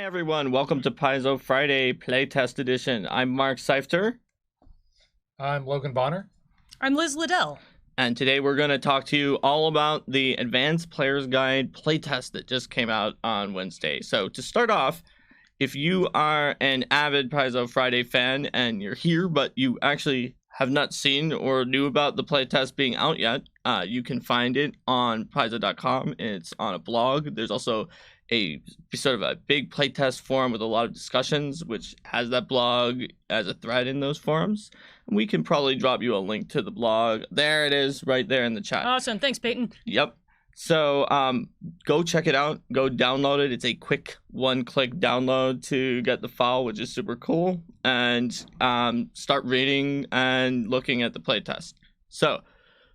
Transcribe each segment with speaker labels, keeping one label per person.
Speaker 1: Hi everyone, welcome to Paizo Friday Playtest Edition. I'm Mark Seifter.
Speaker 2: I'm Logan Bonner.
Speaker 3: I'm Lyz Liddell.
Speaker 1: And today we're going to talk to you all about the Advanced Player's Guide playtest that just came out on Wednesday. So to start off, if you are an avid Paizo Friday fan and you're here but you actually have not seen or knew about the playtest being out yet, you can find it on Paizo.com. It's on a blog. There's also a sort of a big playtest forum with a lot of discussions, which has that blog as a thread in those forums. And we can probably drop you a link to the blog. There it is, right there in the chat.
Speaker 3: Awesome. Thanks, Peyton.
Speaker 1: Yep. So go check it out. Go download it. It's a quick one-click download to get the file, which is super cool. And start reading and looking at the playtest. So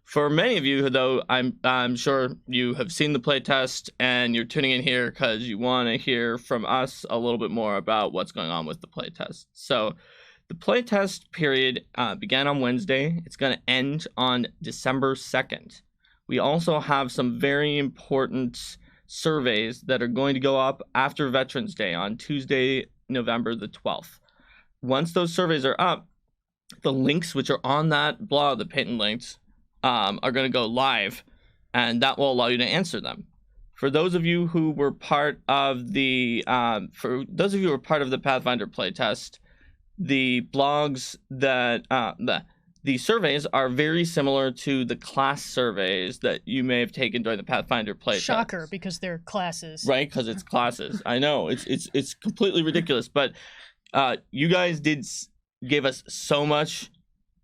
Speaker 1: for many of you, though, I'm sure you have seen the playtest and you're tuning in here because you want to hear from us a little bit more about what's going on with the playtest. So the playtest period began on Wednesday. It's going to end on December 2nd. We also have some very important surveys that are going to go up after Veterans Day on Tuesday, November the 12th. Once those surveys are up, the links which are on that blog that Peyton linked are going to go live, and that will allow you to answer them. For those of you who were part of the Pathfinder playtest, the blogs that the surveys are very similar to the class surveys that you may have taken during the Pathfinder playtest.
Speaker 3: Shocker, because they're classes.
Speaker 1: Right, because it's classes. I know it's completely ridiculous, but you guys gave us so much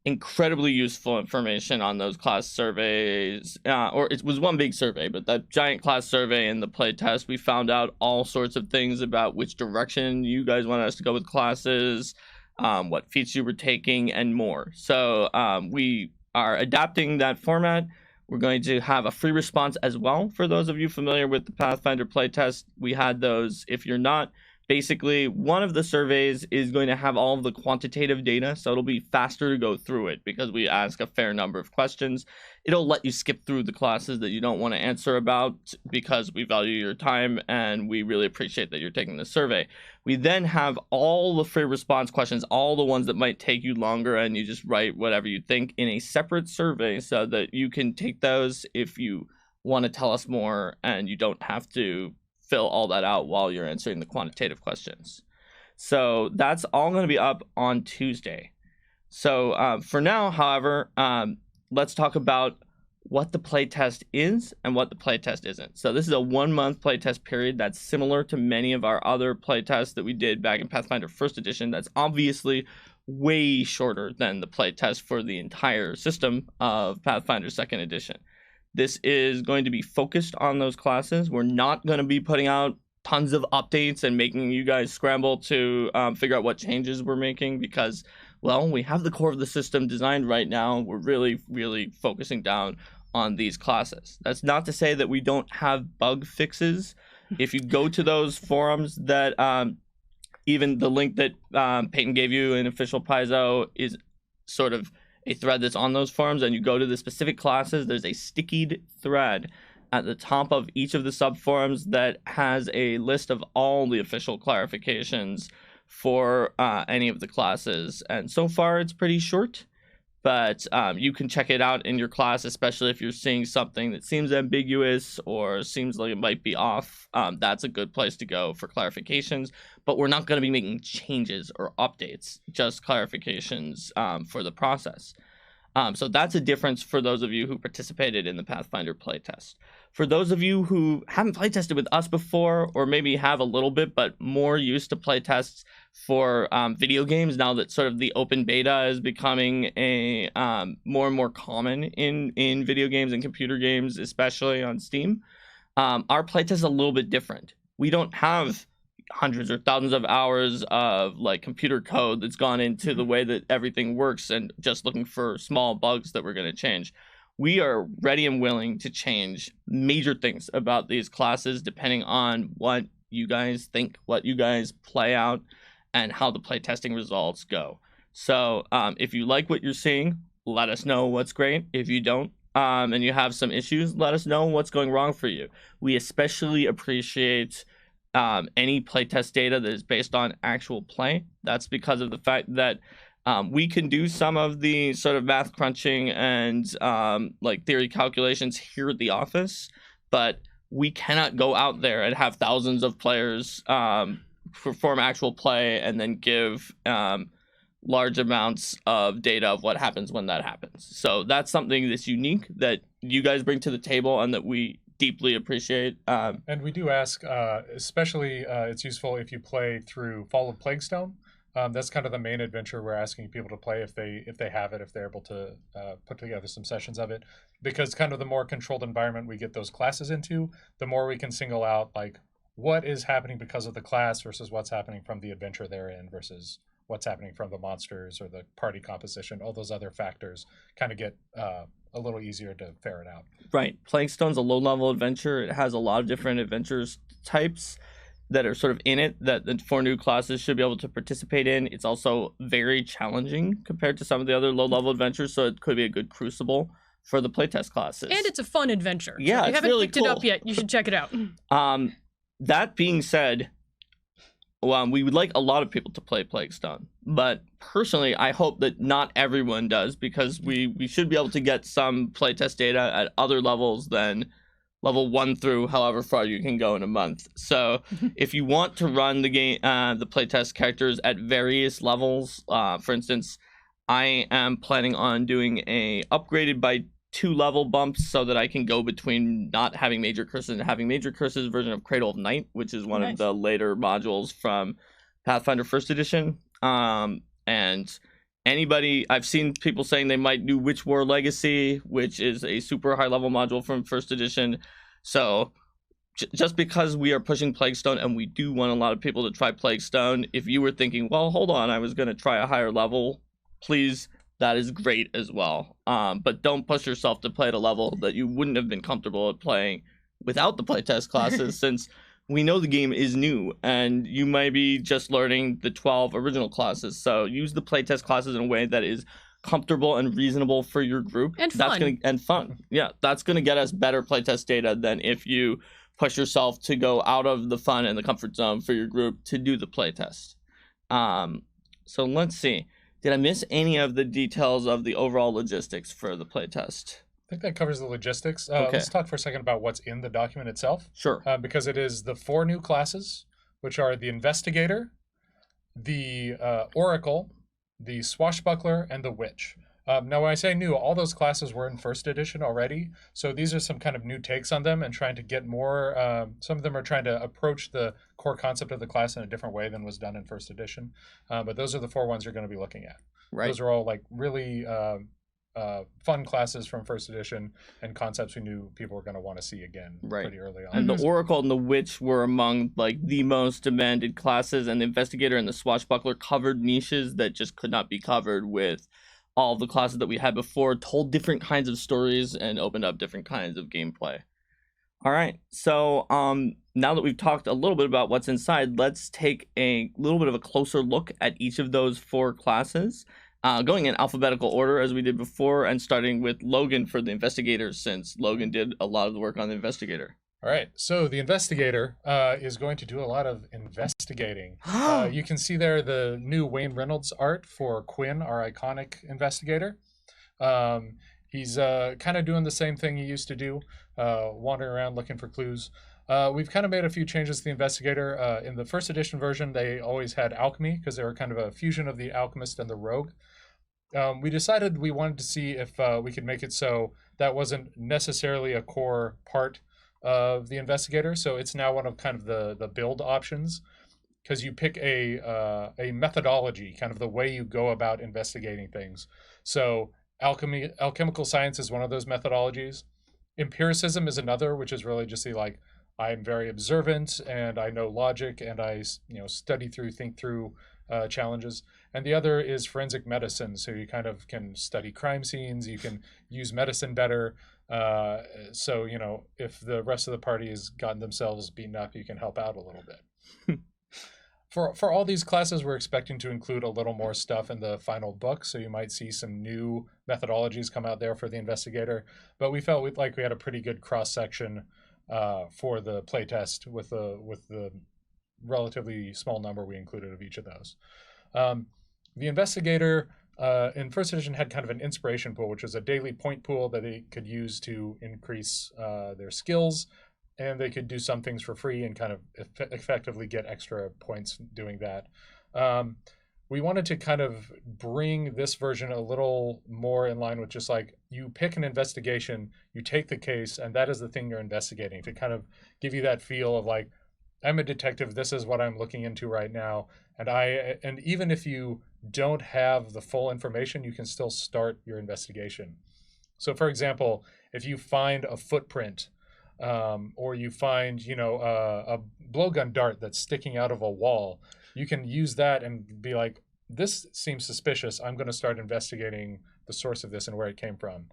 Speaker 1: incredibly useful information on those class surveys, or it was one big survey, but that giant class survey and the playtest, we found out all sorts of things about which direction you guys wanted us to go with classes, what feats you were taking, and more. So we are adapting that format. We're going to have a free response as well for those of you familiar with the Pathfinder playtest. We had those. If you're not, basically, one of the surveys is going to have all of the quantitative data, so it'll be faster to go through it because we ask a fair number of questions. It'll let you skip through the classes that you don't want to answer about because we value your time and we really appreciate that you're taking the survey. We then have all the free response questions, all the ones that might take you longer, and you just write whatever you think in a separate survey so that you can take those if you want to tell us more and you don't have to fill all that out while you're answering the quantitative questions. So that's all going to be up on Tuesday. So for now, however, let's talk about what the playtest is and what the playtest isn't. So this is a 1-month playtest period that's similar to many of our other playtests that we did back in Pathfinder First Edition. That's obviously way shorter than the playtest for the entire system of Pathfinder Second Edition. This is going to be focused on those classes. We're not going to be putting out tons of updates and making you guys scramble to figure out what changes we're making because, well, we have the core of the system designed right now. We're really, really focusing down on these classes. That's not to say that we don't have bug fixes. If you go to those forums that even the link that Peyton gave you in official Paizo is sort of a thread that's on those forums, and you go to the specific classes, there's a stickied thread at the top of each of the subforums that has a list of all the official clarifications for any of the classes. And so far it's pretty short, but you can check it out in your class, especially if you're seeing something that seems ambiguous or seems like it might be off. That's a good place to go for clarifications, but we're not going to be making changes or updates, just clarifications for the process. So that's a difference for those of you who participated in the Pathfinder playtest. For those of you who haven't playtested with us before, or maybe have a little bit, but more used to playtests for video games, now that sort of the open beta is becoming a more and more common in video games and computer games, especially on Steam, our playtest is a little bit different. We don't have hundreds or thousands of hours of like computer code that's gone into the way that everything works and just looking for small bugs that we're going to change. We are ready and willing to change major things about these classes depending on what you guys think, what you guys play out, and how the playtesting results go. So if you like what you're seeing, let us know what's great. If you don't, and you have some issues, let us know what's going wrong for you. We especially appreciate any playtest data that is based on actual play. That's because of the fact that we can do some of the sort of math crunching and like theory calculations here at the office, but we cannot go out there and have thousands of players perform actual play and then give large amounts of data of what happens when that happens. So that's something that's unique that you guys bring to the table and that we deeply appreciate.
Speaker 2: And we do ask, especially it's useful if you play through Fall of Plaguestone. That's kind of the main adventure we're asking people to play if they have it, if they're able to put together some sessions of it. Because kind of the more controlled environment we get those classes into, the more we can single out like what is happening because of the class versus what's happening from the adventure they're in versus what's happening from the monsters or the party composition. All those other factors kind of get a little easier to ferret out.
Speaker 1: Right. Plaguestone's a low-level adventure. It has a lot of different adventures types that are sort of in it that the 4 new classes should be able to participate in. It's also very challenging compared to some of the other low-level adventures, so it could be a good crucible for the playtest classes.
Speaker 3: And it's a fun adventure.
Speaker 1: Yeah,
Speaker 3: so if you
Speaker 1: it's
Speaker 3: haven't
Speaker 1: really
Speaker 3: picked
Speaker 1: cool.
Speaker 3: it up yet, you should check it out.
Speaker 1: That being said, we would like a lot of people to play Plaguestone, but personally, I hope that not everyone does, because we should be able to get some playtest data at other levels than level 1 through however far you can go in a month. So if you want to run the game, the playtest characters at various levels, for instance, I am planning on doing a upgraded by 2 level bumps so that I can go between not having major curses and having major curses version of Cradle of Night, which is one of the later modules from Pathfinder First Edition. And anybody, I've seen people saying they might do Witch War Legacy, which is a super high level module from First Edition. So just because we are pushing Plaguestone and we do want a lot of people to try Plaguestone, if you were thinking, well, hold on, I was going to try a higher level, please, that is great as well. But don't push yourself to play at a level that you wouldn't have been comfortable at playing without the playtest classes, since we know the game is new and you might be just learning the 12 original classes. So use the playtest classes in a way that is comfortable and reasonable for your group.
Speaker 3: And fun.
Speaker 1: And fun. Yeah, that's going to get us better playtest data than if you push yourself to go out of the fun and the comfort zone for your group to do the playtest. So let's see. Did I miss any of the details of the overall logistics for the playtest?
Speaker 2: I think that covers the logistics.
Speaker 1: Okay.
Speaker 2: Let's talk for a second about what's in the document itself.
Speaker 1: Sure.
Speaker 2: Because it is the 4 new classes, which are the Investigator, the Oracle, the Swashbuckler, and the Witch. Now, when I say new, all those classes were in First Edition already, so these are some kind of new takes on them and trying to get more, some of them are trying to approach the core concept of the class in a different way than was done in First Edition, but those are the 4 ones you're going to be looking at.
Speaker 1: Right.
Speaker 2: Those are all like really fun classes from First Edition and concepts we knew people were going to want to see again pretty early on.
Speaker 1: And the Oracle and the Witch were among like the most demanded classes, and the Investigator and the Swashbuckler covered niches that just could not be covered with all the classes that we had before, told different kinds of stories and opened up different kinds of gameplay. All right, so now that we've talked a little bit about what's inside, let's take a little bit of a closer look at each of those 4 classes, going in alphabetical order as we did before, and starting with Logan for the Investigator, since Logan did a lot of the work on the Investigator.
Speaker 2: All right, so the Investigator is going to do a lot of investigating. You can see there the new Wayne Reynolds art for Quinn, our iconic Investigator. He's kind of doing the same thing he used to do, wandering around looking for clues. We've kind of made a few changes to the Investigator. In the First Edition version, they always had alchemy because they were kind of a fusion of the alchemist and the rogue. We decided we wanted to see if we could make it so that wasn't necessarily a core part of the Investigator, so it's now one of kind of the build options, because you pick a methodology, kind of the way you go about investigating things. So alchemical science is one of those methodologies. Empiricism is another, which is really just like, I'm very observant and I know logic and I study through, think through challenges. And the other is forensic medicine, so you kind of can study crime scenes, you can use medicine better. So, if the rest of the party has gotten themselves beaten up, you can help out a little bit. For all these classes, we're expecting to include a little more stuff in the final book, so you might see some new methodologies come out there for the Investigator. But we felt like we had a pretty good cross-section for the playtest with the relatively small number we included of each of those. The Investigator in first edition had kind of an inspiration pool, which was a daily point pool that they could use to increase their skills, and they could do some things for free and kind of effectively get extra points doing that. We wanted to kind of bring this version a little more in line with just like you pick an investigation, you take the case, and that is the thing you're investigating, to kind of give you that feel of like, I'm a detective, this is what I'm looking into right now. And even if you don't have the full information, you can still start your investigation. So for example, if you find a footprint, or you find, a blowgun dart that's sticking out of a wall, you can use that and be like, this seems suspicious. I'm going to start investigating the source of this and where it came from.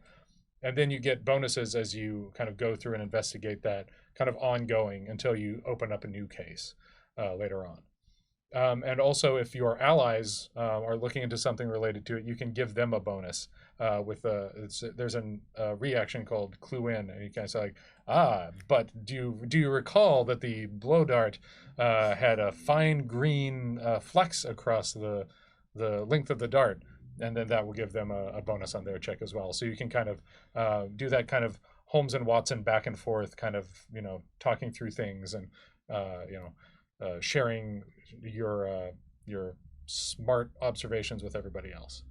Speaker 2: And then you get bonuses as you kind of go through and investigate that kind of ongoing until you open up a new case later on. And also, if your allies are looking into something related to it, you can give them a bonus there's a reaction called Clue In, and you kind of say like, but do you recall that the blow dart had a fine green flex across the length of the dart, and then that will give them a bonus on their check as well. So you can kind of do that kind of Holmes and Watson back and forth, kind of talking through things and sharing your smart observations with everybody else.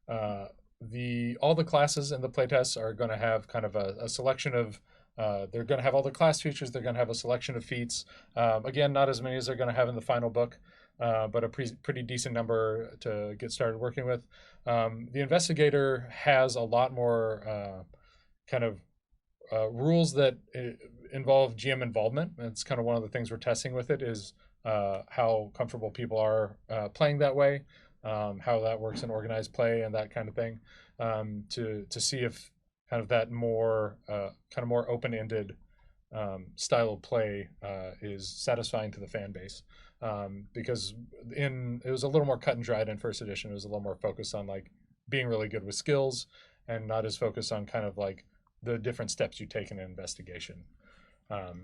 Speaker 2: All the classes in the playtests are going to have kind of a selection of they're going to have all the class features. They're going to have a selection of feats. Again, not as many as they're going to have in the final book, but a pretty decent number to get started working with. The Investigator has a lot more rules that involve GM involvement. It's kind of one of the things we're testing with it is how comfortable people are playing that way, how that works in organized play and that kind of thing, to see if kind of that more open-ended style of play is satisfying to the fan base. Because it was a little more cut and dried in first edition. It was a little more focused on like being really good with skills and not as focused on kind of like the different steps you take in an investigation.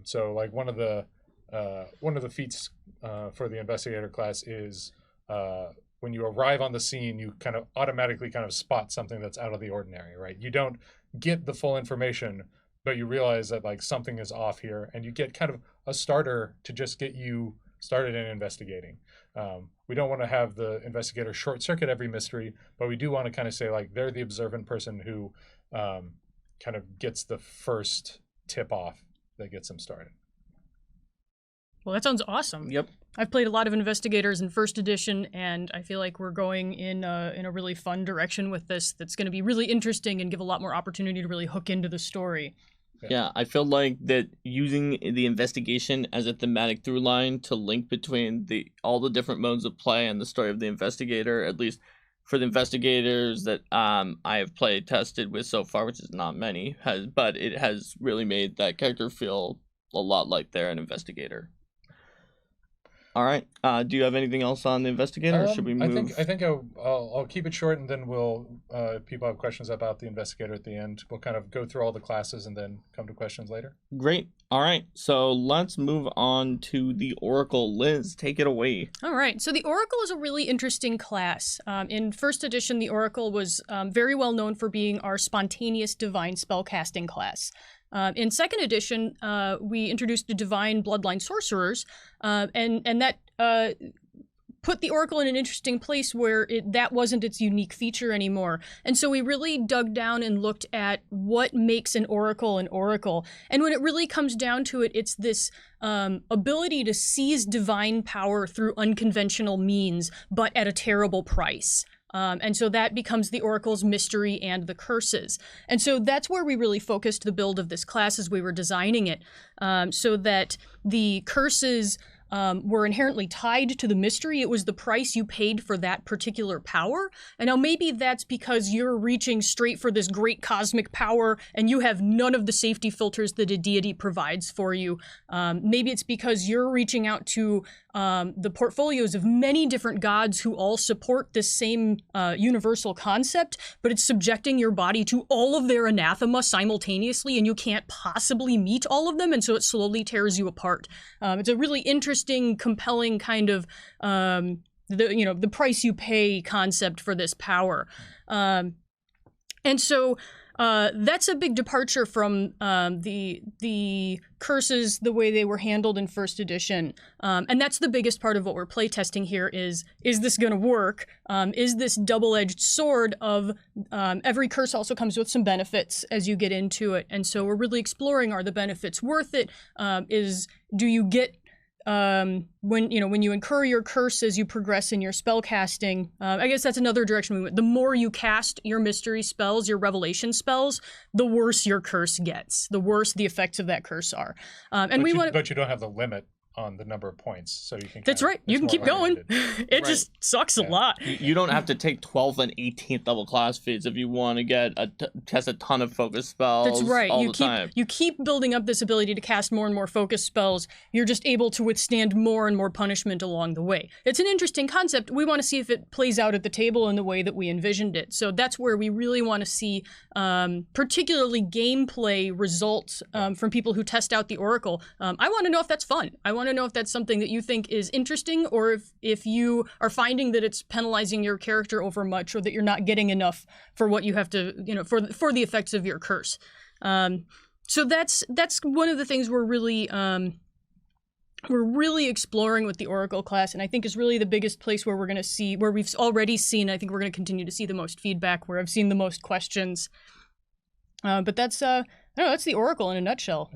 Speaker 2: So like one of the feats for the Investigator class is when you arrive on the scene, you kind of automatically kind of spot something that's out of the ordinary, right? You don't get the full information, but you realize that like something is off here, and you get kind of a starter to just get you started in investigating. We don't want to have the Investigator short circuit every mystery, but we do want to kind of say like they're the observant person who kind of gets the first tip off that gets them started.
Speaker 3: Well, that sounds awesome.
Speaker 1: Yep.
Speaker 3: I've played a lot of Investigators in first edition, and I feel like we're going in a really fun direction with this that's going to be really interesting and give a lot more opportunity to really hook into the story.
Speaker 1: Yeah, I feel like that using the investigation as a thematic through line to link between all the different modes of play and the story of the Investigator, at least for the Investigators that I have play tested with so far, which is not many, but it has really made that character feel a lot like they're an Investigator. All right. Do you have anything else on the Investigator, or should we move?
Speaker 2: I think I'll keep it short, and then we'll, if people have questions about the Investigator at the end, we'll kind of go through all the classes and then come to questions later.
Speaker 1: Great. All right. So let's move on to the Oracle. Liz, take it away.
Speaker 3: All right. So the Oracle is a really interesting class. In first edition, the Oracle was very well known for being our spontaneous divine spellcasting class. In second edition, we introduced the Divine Bloodline Sorcerers, and that put the Oracle in an interesting place where that wasn't its unique feature anymore. And so we really dug down and looked at what makes an Oracle an Oracle. And when it really comes down to it, it's this ability to seize divine power through unconventional means, but at a terrible price. And so that becomes the Oracle's mystery and the curses. And so that's where we really focused the build of this class as we were designing it, so that the curses were inherently tied to the mystery. It was the price you paid for that particular power. And now maybe that's because you're reaching straight for this great cosmic power and you have none of the safety filters that a deity provides for you. Maybe it's because you're reaching out to the portfolios of many different gods who all support this same universal concept, but it's subjecting your body to all of their anathema simultaneously, and you can't possibly meet all of them, and so it slowly tears you apart. It's a really interesting, compelling kind of the price you pay concept for this power, and so. That's a big departure from the curses, the way they were handled in first edition. And that's the biggest part of what we're playtesting here is this going to work? Is this double-edged sword of every curse also comes with some benefits as you get into it. And so we're really exploring, are the benefits worth it? Do you get when you incur your curse as you progress in your spell casting, I guess that's another direction we went. The more you cast your mystery spells, your revelation spells, the worse your curse gets, the worse the effects of that curse are. But
Speaker 2: you don't have the limit on the number of points, so you can.
Speaker 3: That's right. You can keep going. It just sucks a lot.
Speaker 1: You don't have to take 12th and 18th level class feats if you want to get test a ton of focus spells.
Speaker 3: That's right.
Speaker 1: All the time.
Speaker 3: You keep building up this ability to cast more and more focus spells. You're just able to withstand more and more punishment along the way. It's an interesting concept. We want to see if it plays out at the table in the way that we envisioned it. So that's where we really want to see, particularly gameplay results from people who test out the Oracle. I want to know if that's fun. I want to know if that's something that you think is interesting, or if you are finding that it's penalizing your character over much, or that you're not getting enough for what you have to, for the effects of your curse. So that's one of the things we're really exploring with the Oracle class, and I think is really the biggest place where we're going to see, where we've already seen, I think we're going to continue to see the most feedback, where I've seen the most questions. But that's I don't know, that's the Oracle in a nutshell.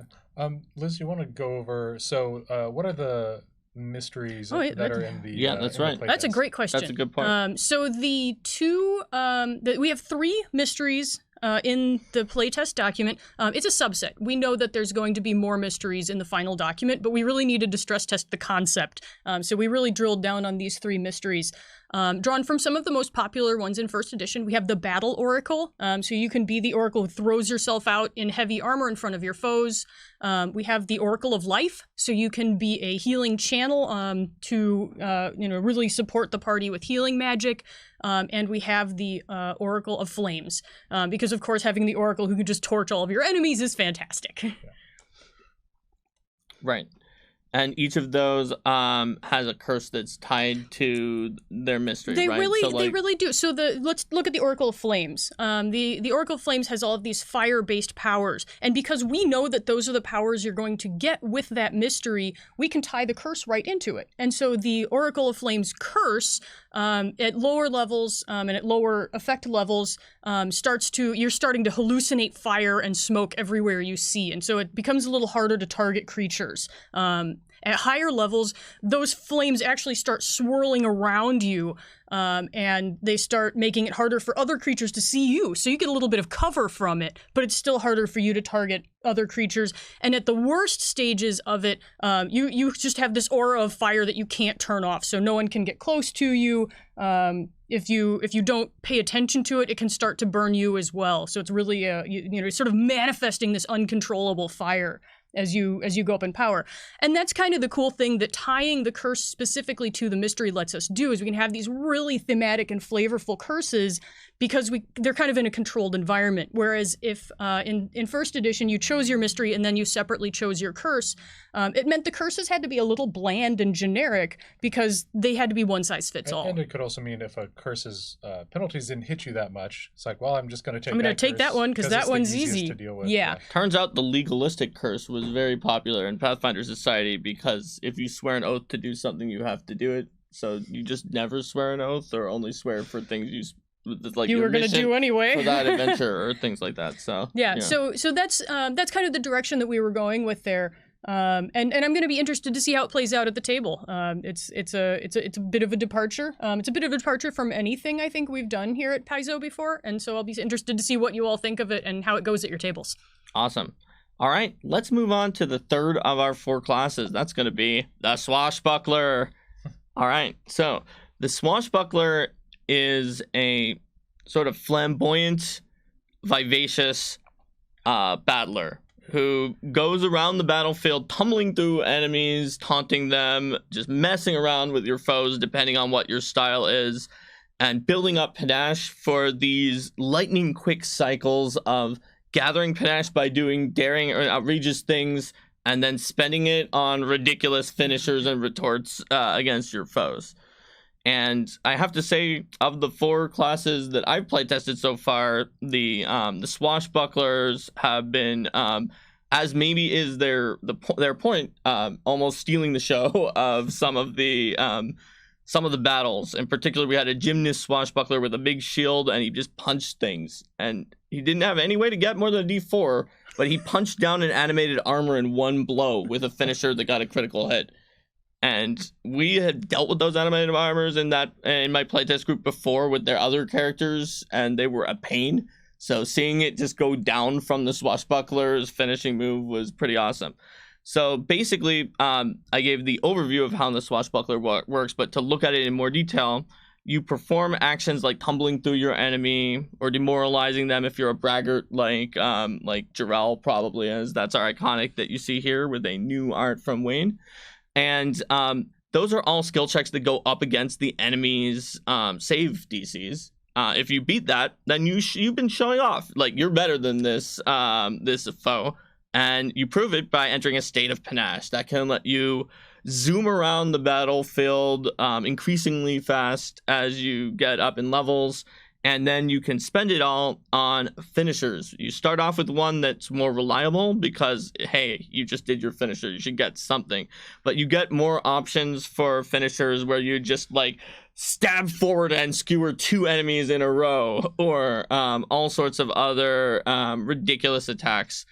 Speaker 2: Liz, you want to go over, so what are the mysteries that are in the
Speaker 1: that's right.
Speaker 3: That's a great question.
Speaker 1: That's a good point.
Speaker 3: So the two, we have 3 mysteries in the playtest document. It's a subset. We know that there's going to be more mysteries in the final document, but we really needed to stress test the concept. So we really drilled down on these 3 mysteries. Drawn from some of the most popular ones in first edition. We have the Battle Oracle, so you can be the Oracle who throws yourself out in heavy armor in front of your foes. We have the Oracle of Life, so you can be a healing channel to really support the party with healing magic. And we have the Oracle of Flames, because of course having the Oracle who can just torch all of your enemies is fantastic.
Speaker 1: Right. And each of those has a curse that's tied to their mystery,
Speaker 3: they
Speaker 1: right?
Speaker 3: They really do. So let's look at the Oracle of Flames. The Oracle of Flames has all of these fire-based powers. And because we know that those are the powers you're going to get with that mystery, we can tie the curse right into it. And so the Oracle of Flames curse, at lower levels and at lower effect levels, you're starting to hallucinate fire and smoke everywhere you see. And so it becomes a little harder to target creatures. At higher levels, those flames actually start swirling around you, and they start making it harder for other creatures to see you. So you get a little bit of cover from it, but it's still harder for you to target other creatures. And at the worst stages of it, you just have this aura of fire that you can't turn off, so no one can get close to you. If you don't pay attention to it, it can start to burn you as well. So it's really sort of manifesting this uncontrollable fire as you go up in power. And that's kind of the cool thing that tying the curse specifically to the mystery lets us do, is we can have these really thematic and flavorful curses because they're kind of in a controlled environment. Whereas if in first edition you chose your mystery and then you separately chose your curse, it meant the curses had to be a little bland and generic because they had to be one size fits all.
Speaker 2: And it could also mean if a curse's penalties didn't hit you that much, it's like, well, I'm just going to
Speaker 3: take that one because that one's easy
Speaker 2: to deal with.
Speaker 3: Yeah.
Speaker 1: Turns out the legalistic curse was very popular in Pathfinder Society because if you swear an oath to do something, you have to do it. So you just never swear an oath or only swear for things you
Speaker 3: were going to do anyway
Speaker 1: for that adventure or things like that. So
Speaker 3: yeah. So that's kind of the direction that we were going with there. And I'm going to be interested to see how it plays out at the table. It's a bit of a departure. It's a bit of a departure from anything I think we've done here at Paizo before, and so I'll be interested to see what you all think of it and how it goes at your tables.
Speaker 1: Awesome. All right, let's move on to the third of our 4 classes. That's going to be the Swashbuckler. All right, so the Swashbuckler is a sort of flamboyant, vivacious battler who goes around the battlefield tumbling through enemies, taunting them, just messing around with your foes depending on what your style is, and building up panache for these lightning quick cycles of gathering panache by doing daring or outrageous things and then spending it on ridiculous finishers and retorts against your foes. And I have to say, of the 4 classes that I've playtested so far, the Swashbucklers have been, as maybe is their point, almost stealing the show of some of the battles. In particular, we had a gymnast Swashbuckler with a big shield, and he just punched things. And he didn't have any way to get more than a D4, but he punched down an animated armor in one blow with a finisher that got a critical hit. And we had dealt with those animated armors in my playtest group before with their other characters, and they were a pain. So seeing it just go down from the Swashbuckler's finishing move was pretty awesome. So basically, I gave the overview of how the Swashbuckler works, but to look at it in more detail, you perform actions like tumbling through your enemy or demoralizing them if you're a braggart like Jarrell probably is. That's our iconic that you see here with a new art from Wayne. And those are all skill checks that go up against the enemy's save DCs. If you beat that, then you've been showing off. Like, you're better than this foe. And you prove it by entering a state of panache. That can let you zoom around the battlefield increasingly fast as you get up in levels. And then you can spend it all on finishers. You start off with one that's more reliable because, hey, you just did your finisher. You should get something. But you get more options for finishers where you just, like, stab forward and skewer 2 enemies in a row. Or all sorts of other ridiculous attacks.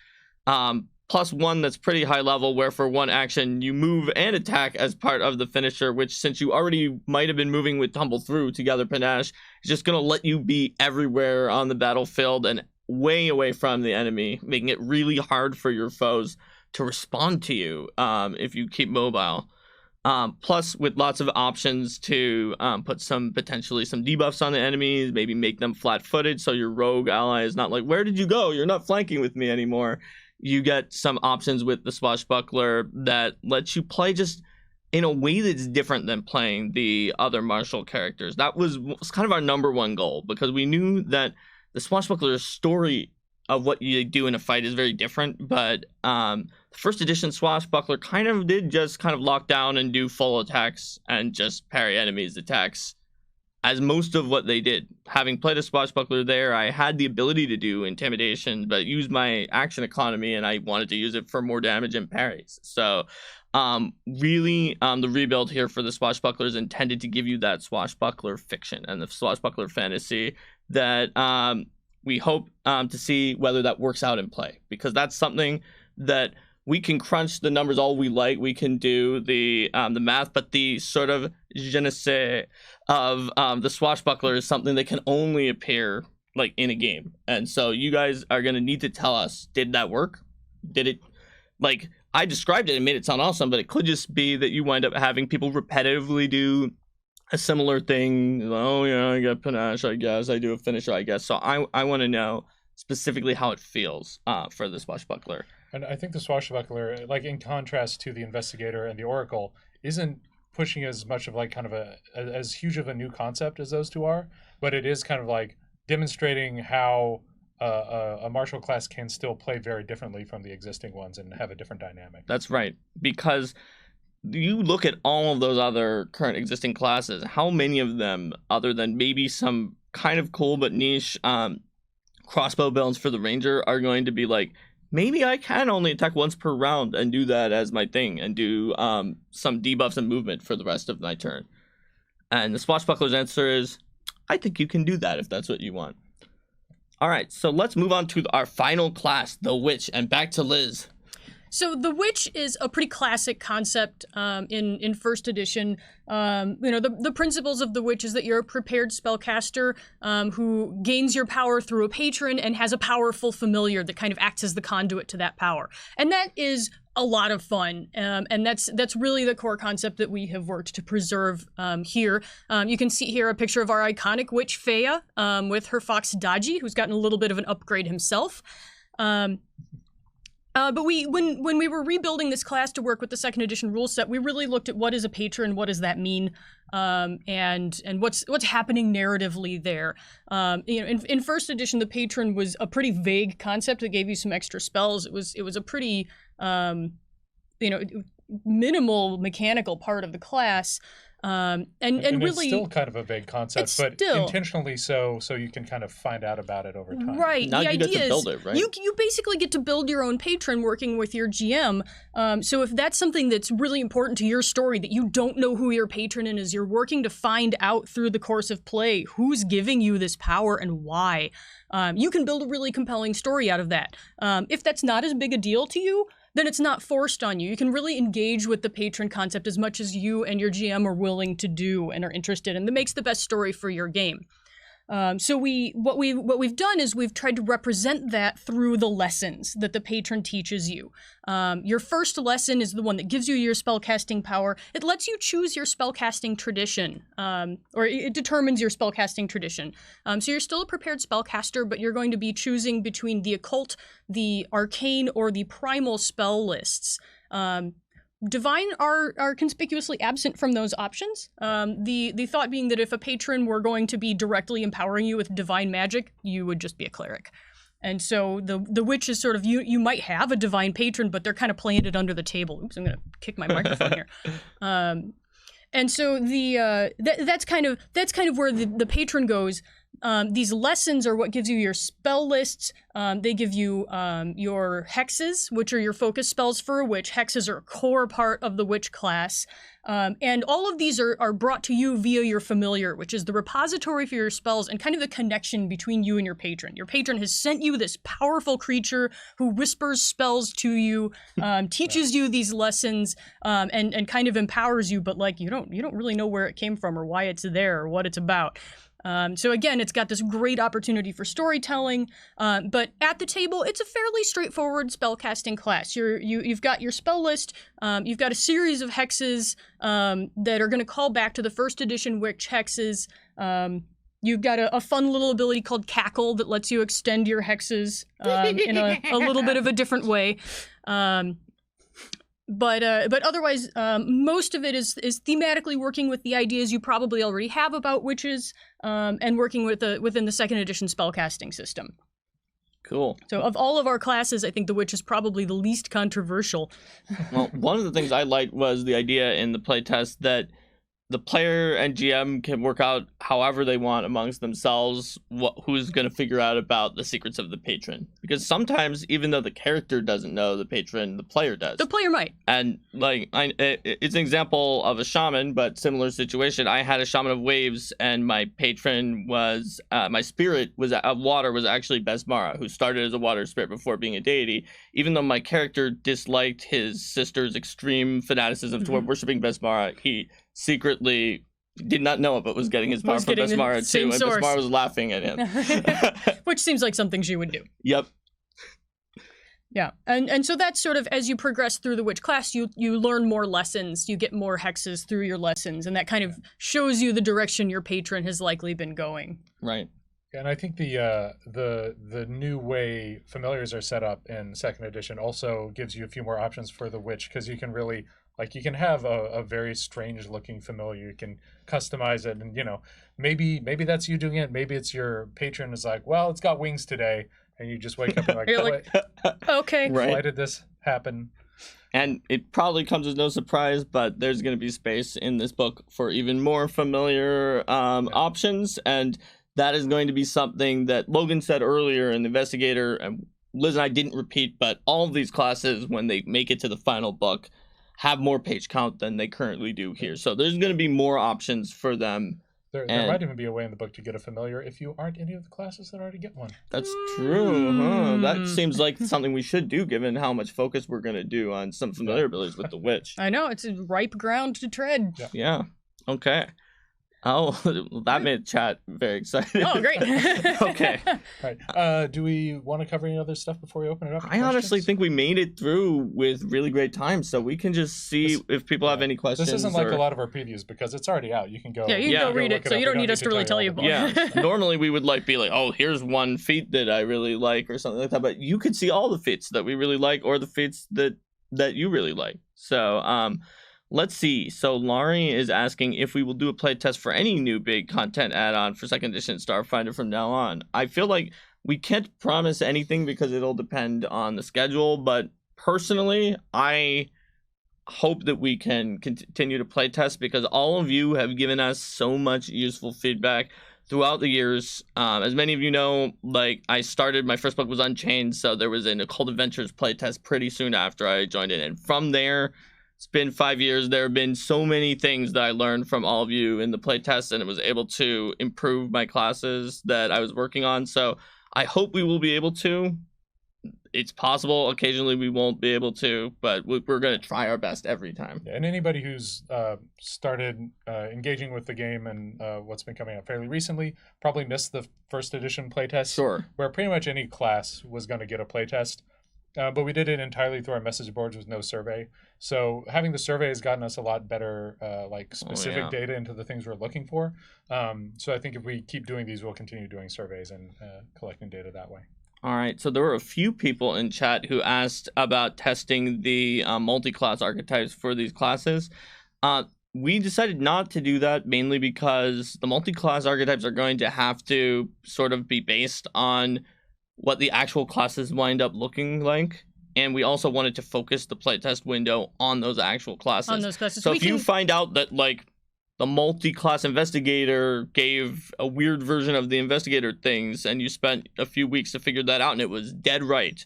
Speaker 1: Plus one that's pretty high level where for one action you move and attack as part of the finisher, which since you already might have been moving with tumble through to gather panache, is just going to let you be everywhere on the battlefield and way away from the enemy, making it really hard for your foes to respond to you if you keep mobile. Plus with lots of options to put potentially some debuffs on the enemies, maybe make them flat-footed so your rogue ally is not like, where did you go? You're not flanking with me anymore. You get some options with the Swashbuckler that lets you play just in a way that's different than playing the other martial characters. That was kind of our number one goal, because we knew that the Swashbuckler's story of what you do in a fight is very different, but the first edition Swashbuckler kind of lock down and do full attacks and just parry enemies' attacks as most of what they did. Having played a Swashbuckler there, I had the ability to do intimidation, but used my action economy, and I wanted to use it for more damage and parries. So really, the rebuild here for the Swashbuckler is intended to give you that Swashbuckler fiction and the Swashbuckler fantasy that we hope to see whether that works out in play, because that's something that we can crunch the numbers all we like. We can do the math, but the sort of je ne sais of the Swashbuckler is something that can only appear like in a game. And so you guys are going to need to tell us, did that work? Did it, like, I described it and made it sound awesome, but it could just be that you wind up having people repetitively do a similar thing. Oh yeah, I got panache, I guess. I do a finisher, I guess. So I want to know specifically how it feels for the Swashbuckler.
Speaker 2: And I think the Swashbuckler, like in contrast to the Investigator and the Oracle, isn't pushing as much of like kind of as huge of a new concept as those two are, but it is kind of like demonstrating how a martial class can still play very differently from the existing ones and have a different dynamic.
Speaker 1: That's right, because you look at all of those other current existing classes, how many of them, other than maybe some kind of cool but niche crossbow builds for the Ranger, are going to be like, maybe I can only attack once per round and do that as my thing and do some debuffs and movement for the rest of my turn. And the Swashbuckler's answer is, I think you can do that if that's what you want. All right, so let's move on to our final class, the Witch, and back to Liz.
Speaker 3: So the witch is a pretty classic concept in first edition. The principles of the witch is that you're a prepared spellcaster who gains your power through a patron and has a powerful familiar that kind of acts as the conduit to that power. And that is a lot of fun, and that's really the core concept that we have worked to preserve here. You can see here a picture of our iconic witch Fea with her fox Daji, who's gotten a little bit of an upgrade himself. But when we were rebuilding this class to work with the second edition rule set, we really looked at what is a patron, what does that mean, and what's happening narratively there. In first edition, the patron was a pretty vague concept that gave you some extra spells. It was a pretty minimal mechanical part of the class. And really,
Speaker 2: it's still kind of a vague concept, but intentionally so you can kind of find out about it over time.
Speaker 3: Right.
Speaker 1: Now
Speaker 3: the
Speaker 1: you
Speaker 3: idea
Speaker 1: get to build it, right?
Speaker 3: You basically get to build your own patron working with your GM. So if that's something that's really important to your story, that you don't know who your patron is, you're working to find out through the course of play who's giving you this power and why. You can build a really compelling story out of that. If that's not as big a deal to you, then it's not forced on you. You can really engage with the patron concept as much as you and your GM are willing to do and are interested in. That makes the best story for your game. So what we've done is we've tried to represent that through the lessons that the patron teaches you. Your first lesson is the one that gives you your spellcasting power. It lets you choose your spellcasting tradition, or it determines your spellcasting tradition. So you're still a prepared spellcaster, but you're going to be choosing between the occult, the arcane, or the primal spell lists. Divine are conspicuously absent from those options. The thought being that if a patron were going to be directly empowering you with divine magic, you would just be a cleric. And so the witch is sort of, you might have a divine patron, but they're kind of playing it under the table. Oops, I'm gonna kick my microphone here. And so that's kind of where the patron goes. These lessons are what gives you your spell lists. They give you your hexes, which are your focus spells for a witch. Hexes are a core part of the witch class. And all of these are brought to you via your familiar, which is the repository for your spells and kind of the connection between you and your patron. Your patron has sent you this powerful creature who whispers spells to you, teaches you these lessons, and kind of empowers you, but like you don't really know where it came from or why it's there or what it's about. So again, it's got this great opportunity for storytelling, but at the table, it's a fairly straightforward spellcasting class. You've got your spell list, you've got a series of hexes that are going to call back to the first edition witch hexes. You've got a fun little ability called Cackle that lets you extend your hexes in a little bit of a different way. But otherwise, most of it is thematically working with the ideas you probably already have about witches, and working within the second edition spellcasting system.
Speaker 1: Cool.
Speaker 3: So of all of our classes, I think the witch is probably the least controversial.
Speaker 1: Well, one of the things I liked was the idea in the playtest that the player and GM can work out however they want amongst themselves who's going to figure out about the secrets of the patron. Because sometimes, even though the character doesn't know the patron, the player does.
Speaker 3: The player might.
Speaker 1: And like, it's an example of a shaman, but similar situation. I had a shaman of waves, and my patron was, my spirit was of water was actually Besmara, who started as a water spirit before being a deity. Even though my character disliked his sister's extreme fanaticism toward worshiping Besmara, he secretly did not know it, but was getting his power from Besmara too, and Besmara was laughing at him.
Speaker 3: Which seems like something she would do.
Speaker 1: Yep.
Speaker 3: Yeah, and so that's sort of, as you progress through the witch class, you learn more lessons, you get more hexes through your lessons, and that kind of shows you the direction your patron has likely been going.
Speaker 1: Right.
Speaker 2: And I think the new way familiars are set up in second edition also gives you a few more options for the witch, because you can really, like, you can have a very strange looking familiar. You can customize it, and maybe that's you doing it. Maybe it's your patron is like, well, it's got wings today, and you just wake up and
Speaker 3: You're like, okay,
Speaker 1: right.
Speaker 2: Why did this happen?
Speaker 1: And it probably comes as no surprise, but there's going to be space in this book for even more familiar options, and that is going to be something that Logan said earlier in the Investigator, and Liz and I didn't repeat, but all of these classes, when they make it to the final book, have more page count than they currently do here. So there's going to be more options for them
Speaker 2: There might even be a way in the book to get a familiar if you aren't any of the classes that already get one.
Speaker 1: That's true, huh? That seems like something we should do, given how much focus we're going to do on some familiar abilities with the witch.
Speaker 3: I know, it's a ripe ground to tread.
Speaker 1: Yeah. Okay. Oh, that made chat very excited.
Speaker 3: Oh, great.
Speaker 1: Okay.
Speaker 2: All right. Do we want to cover any other stuff before we open it up?
Speaker 1: I honestly think we made it through with really great time, so we can just see if people have any questions.
Speaker 2: This isn't like a lot of our previews because it's already out. You can go.
Speaker 3: Yeah, you can go read it, so you don't need us to really tell you about it.
Speaker 1: Yeah. Normally we would be like, oh, here's one feat that I really like or something like that, but you could see all the feats that we really like or the feats that you really like. So, let's see. So Laurie is asking if we will do a playtest for any new big content add-on for 2nd edition Starfinder from now on. I feel like we can't promise anything because it'll depend on the schedule, but personally, I hope that we can continue to playtest because all of you have given us so much useful feedback throughout the years. As many of you know, like I started, my first book was Unchained, so there was an Occult Adventures playtest pretty soon after I joined it, and from there, it's been 5 years. There have been so many things that I learned from all of you in the playtest, and it was able to improve my classes that I was working on. So I hope we will be able to. It's possible. Occasionally we won't be able to, but we're going to try our best every time.
Speaker 2: And anybody who's started engaging with the game and what's been coming out fairly recently probably missed the 1st edition playtest.
Speaker 1: Sure.
Speaker 2: Where pretty much any class was going to get a playtest. But we did it entirely through our message boards with no survey. So having the survey has gotten us a lot better, specific data into the things we're looking for. So I think if we keep doing these, we'll continue doing surveys and collecting data that way.
Speaker 1: All right. So there were a few people in chat who asked about testing the multi-class archetypes for these classes. We decided not to do that mainly because the multi-class archetypes are going to have to sort of be based on what the actual classes wind up looking like, and we also wanted to focus the playtest window on those actual classes.
Speaker 3: On those classes.
Speaker 1: So if you find out that like the multi-class investigator gave a weird version of the investigator things, and you spent a few weeks to figure that out, and it was dead right,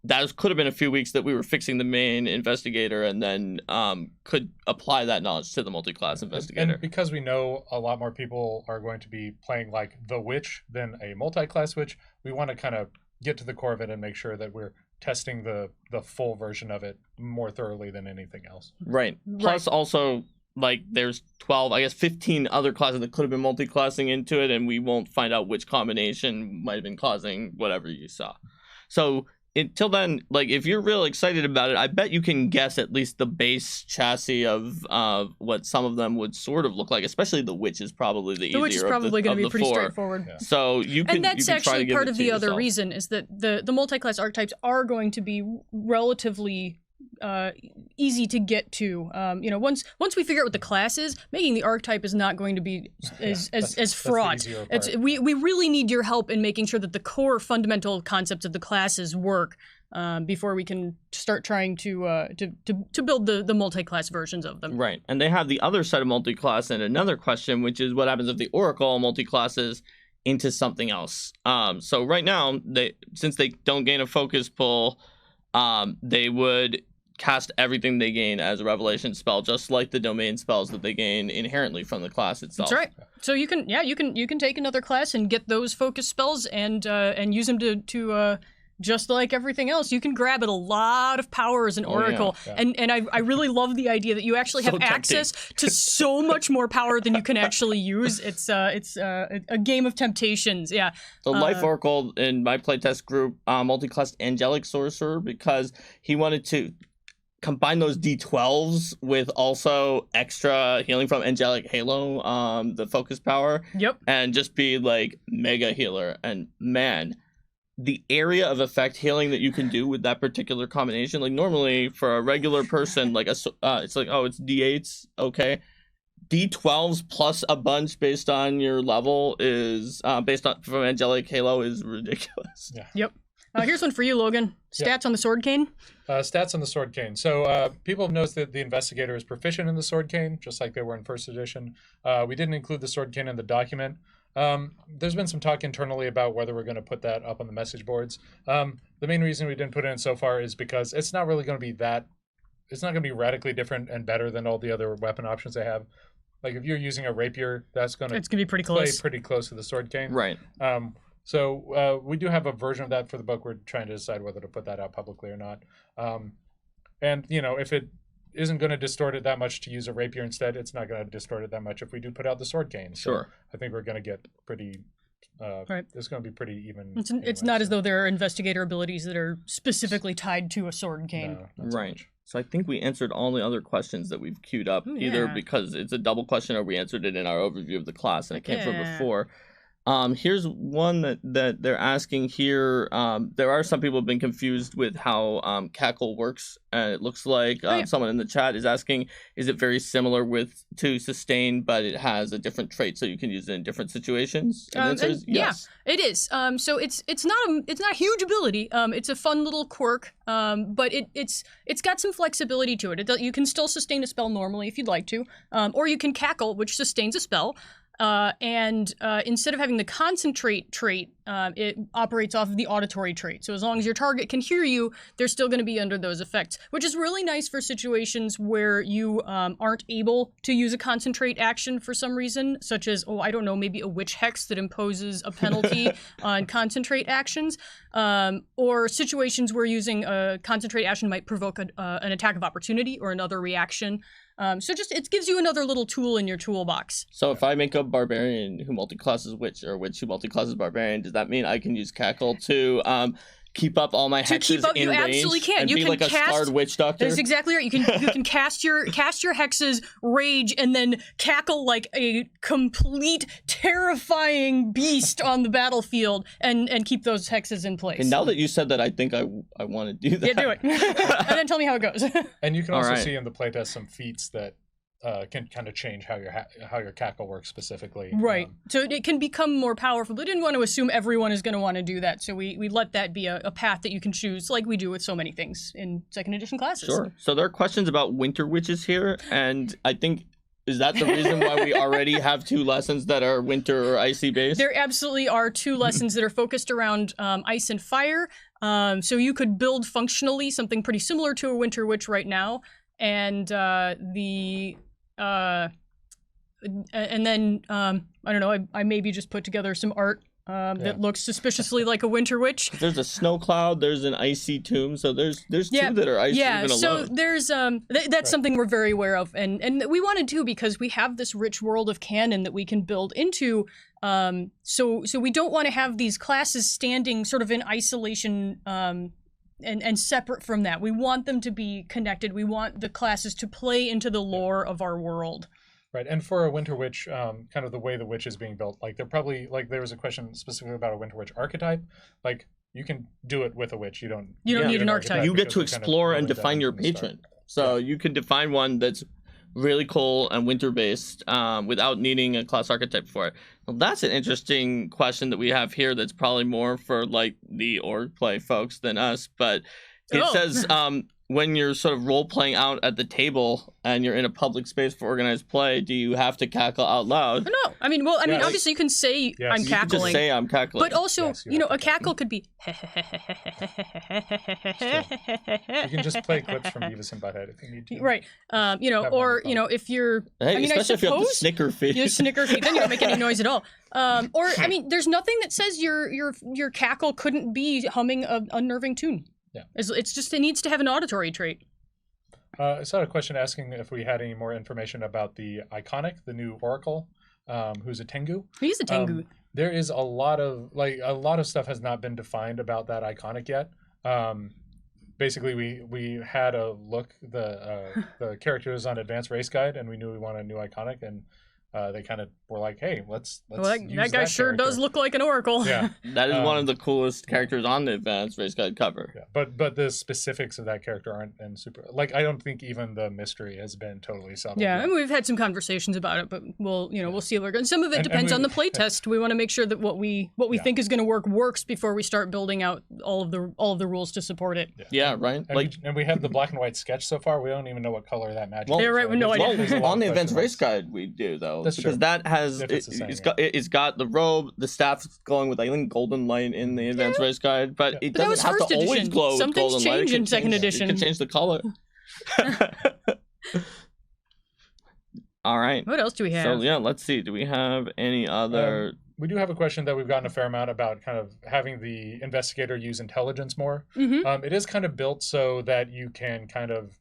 Speaker 1: that could have been a few weeks that we were fixing the main investigator, and then could apply that knowledge to the multi-class investigator.
Speaker 2: And because we know a lot more people are going to be playing like the witch than a multi-class witch, we want to kind of get to the core of it and make sure that we're testing the full version of it more thoroughly than anything else.
Speaker 1: Right. Plus also, like, there's 12, I guess 15 other classes that could have been multi-classing into it, and we won't find out which combination might have been causing whatever you saw. So until then, like, if you're real excited about it, I bet you can guess at least the base chassis of what some of them would sort of look like. Especially the witch is probably the easier.
Speaker 3: The witch is probably going to be pretty straightforward.
Speaker 1: Yeah. So you can.
Speaker 3: And that's actually part of the other reason is that the multi-class archetypes are going to be relatively easy to get to. Once we figure out what the class is, making the archetype is not going to be as fraught. We really need your help in making sure that the core fundamental concepts of the classes work before we can start trying to build the multi-class versions of them.
Speaker 1: Right, and they have the other set of multi-class and another question, which is what happens if the Oracle multi-classes into something else. So right now, since they don't gain a focus pull, they would cast everything they gain as a revelation spell, just like the domain spells that they gain inherently from the class itself.
Speaker 3: That's right. So you can take another class and get those focus spells and use them to just like everything else. You can grab at a lot of power as an oracle, and I really love the idea that you actually have access to so much more power than you can actually use. It's a game of temptations. Yeah.
Speaker 1: The Life Oracle in my playtest group multi-classed Angelic Sorcerer because he wanted to combine those D12s with also extra healing from Angelic Halo, the focus power.
Speaker 3: Yep.
Speaker 1: And just be like mega healer. And man, the area of effect healing that you can do with that particular combination, like normally for a regular person, like it's like, oh, it's D8s, okay. D12s plus a bunch based on your level is from Angelic Halo is ridiculous.
Speaker 2: Yeah.
Speaker 3: Yep. Here's one for you, Logan. Stats on the Sword Cane.
Speaker 2: Stats on the Sword Cane. So people have noticed that the Investigator is proficient in the Sword Cane, just like they were in first edition. We didn't include the Sword Cane in the document. There's been some talk internally about whether we're going to put that up on the message boards. The main reason we didn't put it in so far is because it's not really going to be it's not going to be radically different and better than all the other weapon options they have. like if you're using a rapier, it's gonna
Speaker 3: be pretty close.
Speaker 2: Pretty close to the sword cane.
Speaker 1: Right.
Speaker 2: So we do have a version of that for the book. We're trying to decide whether to put that out publicly or not. And if it isn't going to distort it that much to use a rapier instead, it's not going to distort it that much if we do put out the sword cane. So
Speaker 1: Sure.
Speaker 2: I think we're going to get pretty.
Speaker 3: Right.
Speaker 2: It's going to be pretty even.
Speaker 3: It's not as though there are investigator abilities that are specifically tied to a sword cane.
Speaker 2: No, not so
Speaker 1: Right.
Speaker 2: much.
Speaker 1: So I think we answered all the other questions that we've queued up, either
Speaker 3: yeah.
Speaker 1: because it's a double question or we answered it in our overview of the class and it came from
Speaker 3: Yeah.
Speaker 1: before. Here's one that they're asking here. There are some people have been confused with how cackle works. It looks like someone in the chat is asking, is it very similar to sustain, but it has a different trait, so you can use it in different situations? And the answer is yes.
Speaker 3: Yeah, it is. So it's not a huge ability. It's a fun little quirk. But it's got some flexibility to it. You can still sustain a spell normally if you'd like to, or you can cackle, which sustains a spell. And instead of having the concentrate trait, it operates off of the auditory trait. So as long as your target can hear you, they're still going to be under those effects, which is really nice for situations where you aren't able to use a concentrate action for some reason, such as, I don't know, maybe a witch hex that imposes a penalty on concentrate actions, or situations where using a concentrate action might provoke an attack of opportunity or another reaction. So it gives you another little tool in your toolbox.
Speaker 1: So if I make a barbarian who multiclasses witch or witch who multiclasses barbarian, does that mean I can use cackle to keep up all my hexes in range? You absolutely can.
Speaker 3: And
Speaker 1: be like a scarred witch doctor?
Speaker 3: That's exactly right. You can cast your hexes, rage, and then cackle like a complete terrifying beast on the battlefield and keep those hexes in place.
Speaker 1: And now that you said that, I think I want to do that.
Speaker 3: Yeah, do it. And then tell me how it goes.
Speaker 2: And you can also see in the playtest some feats that can kind of change how your cackle works specifically.
Speaker 3: Right. So it can become more powerful, but we didn't want to assume everyone is going to want to do that. So we let that be a path that you can choose, like we do with so many things in second edition classes.
Speaker 1: Sure. So there are questions about winter witches here, and I think, is that the reason why we already have 2 lessons that are winter or icy based?
Speaker 3: There absolutely are 2 lessons that are focused around ice and fire. So you could build functionally something pretty similar to a winter witch right now, and and then I don't know, I maybe just put together some art that looks suspiciously like a winter witch.
Speaker 1: There's a snow cloud, there's an icy tomb, so there's 2 that are icy even alone.
Speaker 3: So there's that's something we're very aware of, and we wanted to because we have this rich world of canon that we can build into. So we don't want to have these classes standing sort of in isolation and separate from that. We want them to be connected. We want the classes to play into the lore of our world.
Speaker 2: Right, and for a winter witch, kind of the way the witch is being built, like there was a question specifically about a winter witch archetype. Like you can do it with a witch. You don't
Speaker 3: need an archetype.
Speaker 1: You get to explore and define your patron. So you can define one that's really cool and winter based without needing a class archetype for it. Well, that's an interesting question that we have here that's probably more for like the org play folks than us, but it says when you're sort of role playing out at the table and you're in a public space for organized play, do you have to cackle out loud?
Speaker 3: No, I mean, obviously you can say I'm
Speaker 1: you
Speaker 3: cackling.
Speaker 1: Can just say I'm cackling.
Speaker 3: But also, a cackle could be.
Speaker 2: You can just play clips from Beavis and Butthead if you need to.
Speaker 3: Right. If you're.
Speaker 1: Hey, especially if you have the snicker feed.
Speaker 3: You snicker feed, then you don't make any noise at all. There's nothing that says your cackle couldn't be humming an unnerving tune.
Speaker 2: Yeah.
Speaker 3: It's just it needs to have an auditory trait.
Speaker 2: I saw a question asking if we had any more information about the Iconic, the new Oracle, who's a Tengu.
Speaker 3: He's a Tengu.
Speaker 2: There is a lot of stuff has not been defined about that Iconic yet. Basically, we had a look. The character was on Advanced Race Guide, and we knew we wanted a new Iconic, and they kind of were like, "Hey, let's use
Speaker 3: that guy sure
Speaker 2: character.
Speaker 3: does look like an oracle."
Speaker 2: Yeah,
Speaker 1: that is one of the coolest characters on the Advanced Race Guide cover.
Speaker 2: Yeah, but the specifics of that character aren't super. Like, I don't think even the mystery has been totally settled.
Speaker 3: Yeah,
Speaker 2: yet.
Speaker 3: and we've had some conversations about it, but we'll see where it goes. Some of it depends on the playtest. We want to make sure that what we think is going to works before we start building out all of the rules to support it.
Speaker 1: Yeah, right.
Speaker 2: And we have the black and white sketch so far. We don't even know what color that magic.
Speaker 3: Yeah, right. No idea.
Speaker 1: On the Advanced Race Guide, we do though.
Speaker 2: That's
Speaker 1: because
Speaker 2: true.
Speaker 1: that has it's got the robe, the staff glowing with golden light in the Advanced Race Guide, but it doesn't have to always glow with golden light.
Speaker 3: Some things change in second edition.
Speaker 1: You can change the color. All right.
Speaker 3: What else do we have?
Speaker 1: So yeah, let's see. Do we have any other?
Speaker 2: We do have a question that we've gotten a fair amount about kind of having the investigator use intelligence more.
Speaker 3: Mm-hmm.
Speaker 2: It is kind of built so that you can kind of